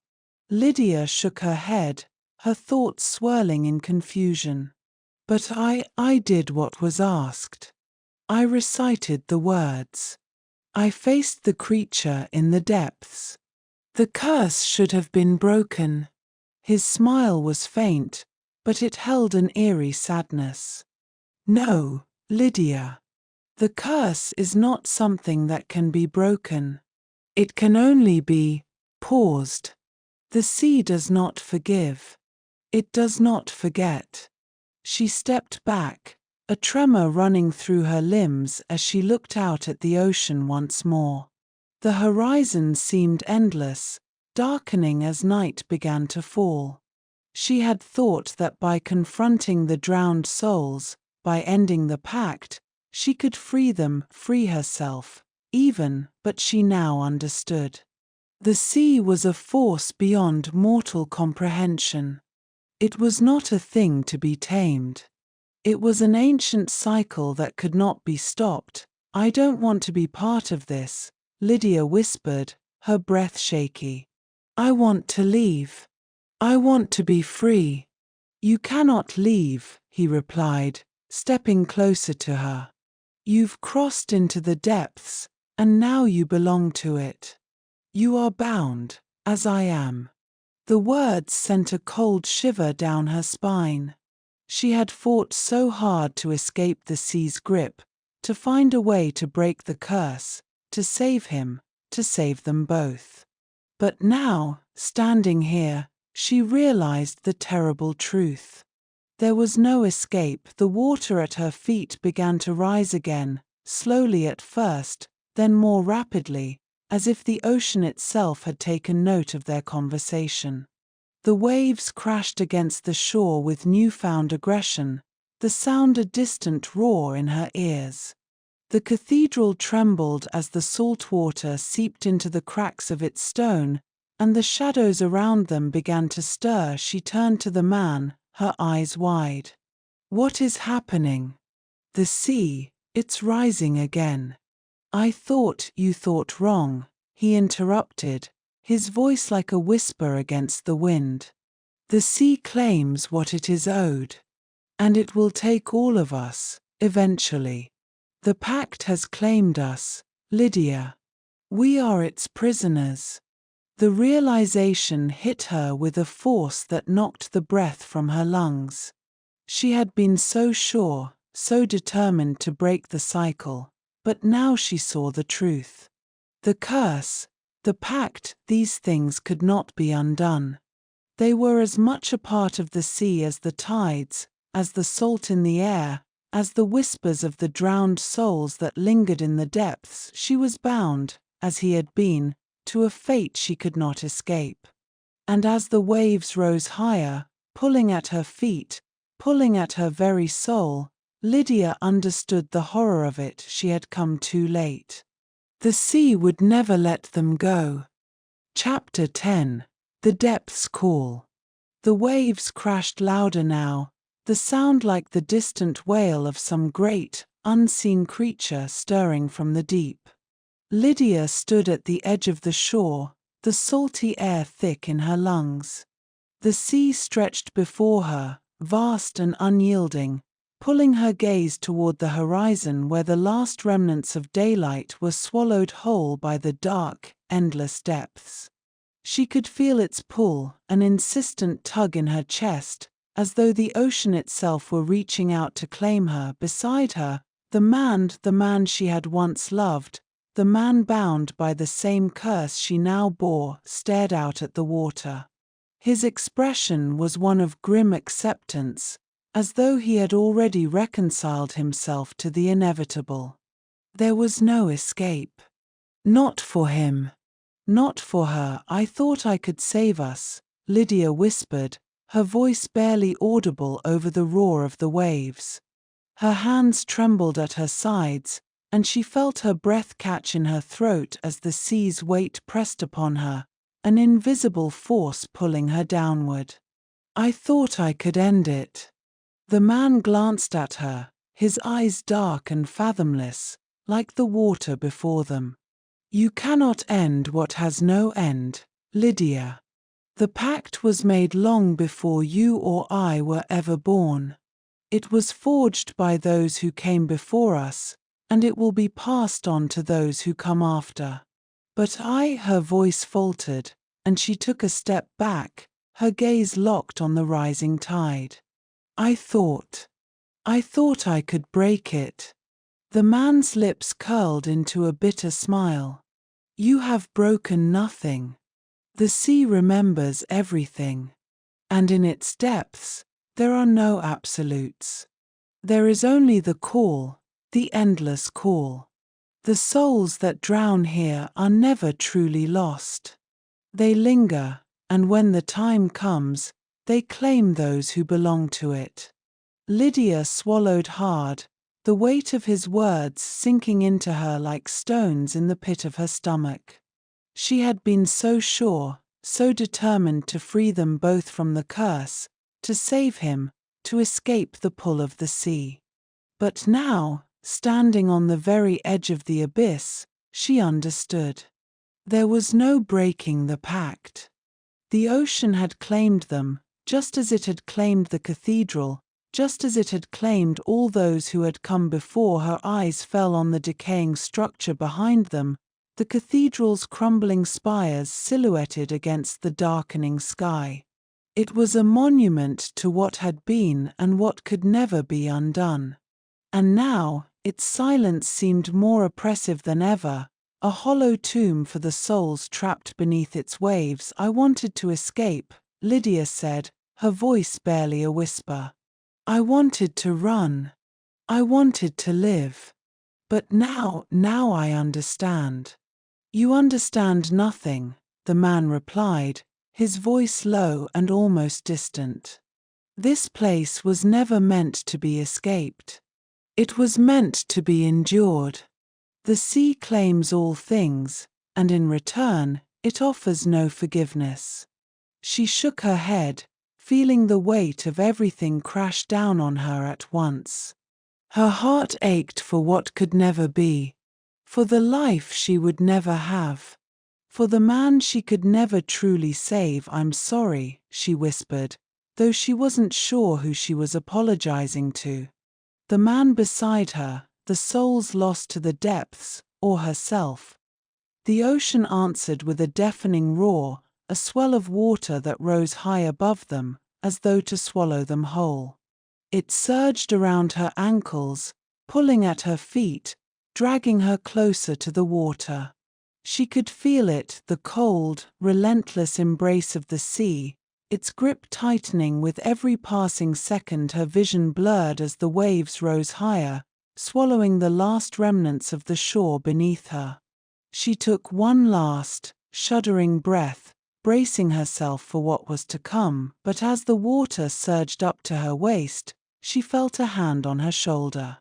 Lydia shook her head, her thoughts swirling in confusion. "But I did what was asked. I recited the words. I faced the creature in the depths. The curse should have been broken." His smile was faint, but it held an eerie sadness. "No, Lydia. The curse is not something that can be broken. It can only be paused. The sea does not forgive. It does not forget." She stepped back, a tremor running through her limbs as she looked out at the ocean once more. The horizon seemed endless, darkening as night began to fall. She had thought that by confronting the drowned souls, by ending the pact, she could free them, free herself, even, but she now understood. The sea was a force beyond mortal comprehension. It was not a thing to be tamed. It was an ancient cycle that could not be stopped. "I don't want to be part of this," Lydia whispered, her breath shaky. "I want to leave. I want to be free." "You cannot leave," he replied, stepping closer to her. "You've crossed into the depths, and now you belong to it. You are bound, as I am." The words sent a cold shiver down her spine. She had fought so hard to escape the sea's grip, to find a way to break the curse, to save him, to save them both. But now, standing here, she realized the terrible truth. There was no escape. The water at her feet began to rise again, slowly at first, then more rapidly, as if the ocean itself had taken note of their conversation. The waves crashed against the shore with newfound aggression, the sound a distant roar in her ears. The cathedral trembled as the salt water seeped into the cracks of its stone, and the shadows around them began to stir. She turned to the man, her eyes wide. "What is happening?" "The sea, it's rising again." "I thought you thought wrong," he interrupted, his voice like a whisper against the wind. "The sea claims what it is owed. And it will take all of us, eventually. The pact has claimed us, Lydia. We are its prisoners." The realization hit her with a force that knocked the breath from her lungs. She had been so sure, so determined to break the cycle, but now she saw the truth. The curse, the pact, these things could not be undone. They were as much a part of the sea as the tides, as the salt in the air, as the whispers of the drowned souls that lingered in the depths. She was bound, as he had been, to a fate she could not escape. And as the waves rose higher, pulling at her feet, pulling at her very soul, Lydia understood the horror of it. She had come too late. The sea would never let them go. Chapter 10. The Depths Call. The waves crashed louder now, the sound like the distant wail of some great, unseen creature stirring from the deep. Lydia stood at the edge of the shore, the salty air thick in her lungs. The sea stretched before her, vast and unyielding, pulling her gaze toward the horizon where the last remnants of daylight were swallowed whole by the dark, endless depths. She could feel its pull, an insistent tug in her chest, as though the ocean itself were reaching out to claim her. Beside her, the man she had once loved, the man bound by the same curse she now bore, stared out at the water. His expression was one of grim acceptance, as though he had already reconciled himself to the inevitable. There was no escape. Not for him. Not for her. "I thought I could save us," Lydia whispered, her voice barely audible over the roar of the waves. Her hands trembled at her sides, and she felt her breath catch in her throat as the sea's weight pressed upon her, an invisible force pulling her downward. "I thought I could end it." The man glanced at her, his eyes dark and fathomless, like the water before them. "You cannot end what has no end, Lydia. The pact was made long before you or I were ever born. It was forged by those who came before us, and it will be passed on to those who come after. But her voice faltered, and she took a step back, her gaze locked on the rising tide. I thought I could break it." The man's lips curled into a bitter smile. "You have broken nothing. The sea remembers everything. And in its depths, there are no absolutes. There is only the call, the endless call. The souls that drown here are never truly lost. They linger, and when the time comes, they claim those who belong to it." Lydia swallowed hard, the weight of his words sinking into her like stones in the pit of her stomach. She had been so sure, so determined to free them both from the curse, to save him, to escape the pull of the sea. But now, standing on the very edge of the abyss, she understood. There was no breaking the pact. The ocean had claimed them, just as it had claimed the cathedral, just as it had claimed all those who had come before. Her eyes fell on the decaying structure behind them, the cathedral's crumbling spires silhouetted against the darkening sky. It was a monument to what had been and what could never be undone. And now, its silence seemed more oppressive than ever, a hollow tomb for the souls trapped beneath its waves. "I wanted to escape," Lydia said, her voice barely a whisper. "I wanted to run. I wanted to live. But now I understand." "You understand nothing," the man replied, his voice low and almost distant. This place was never meant to be escaped. It was meant to be endured. The sea claims all things, and in return, it offers no forgiveness. She shook her head, feeling the weight of everything crash down on her at once. Her heart ached for what could never be, for the life she would never have, for the man she could never truly save. "I'm sorry," she whispered, though she wasn't sure who she was apologizing to. The man beside her, the souls lost to the depths, or herself. The ocean answered with a deafening roar, a swell of water that rose high above them, as though to swallow them whole. It surged around her ankles, pulling at her feet, dragging her closer to the water. She could feel it, the cold, relentless embrace of the sea, its grip tightening with every passing second. Her vision blurred as the waves rose higher, swallowing the last remnants of the shore beneath her. She took one last, shuddering breath, bracing herself for what was to come, but as the water surged up to her waist, she felt a hand on her shoulder.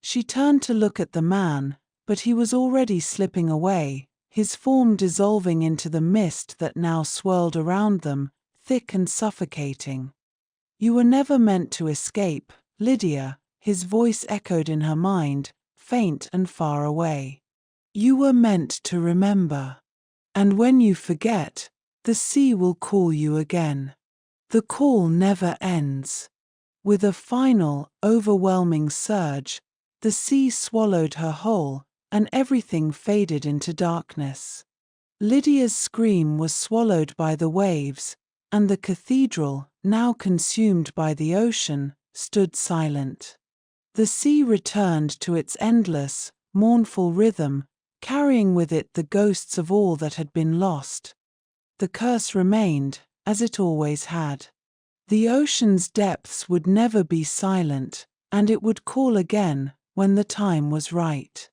She turned to look at the man, but he was already slipping away, his form dissolving into the mist that now swirled around them, thick and suffocating. "You were never meant to escape, Lydia," his voice echoed in her mind, faint and far away. "You were meant to remember. And when you forget, the sea will call you again. The call never ends." With a final, overwhelming surge, the sea swallowed her whole, and everything faded into darkness. Lydia's scream was swallowed by the waves, and the cathedral, now consumed by the ocean, stood silent. The sea returned to its endless, mournful rhythm, carrying with it the ghosts of all that had been lost. The curse remained, as it always had. The ocean's depths would never be silent, and it would call again when the time was right.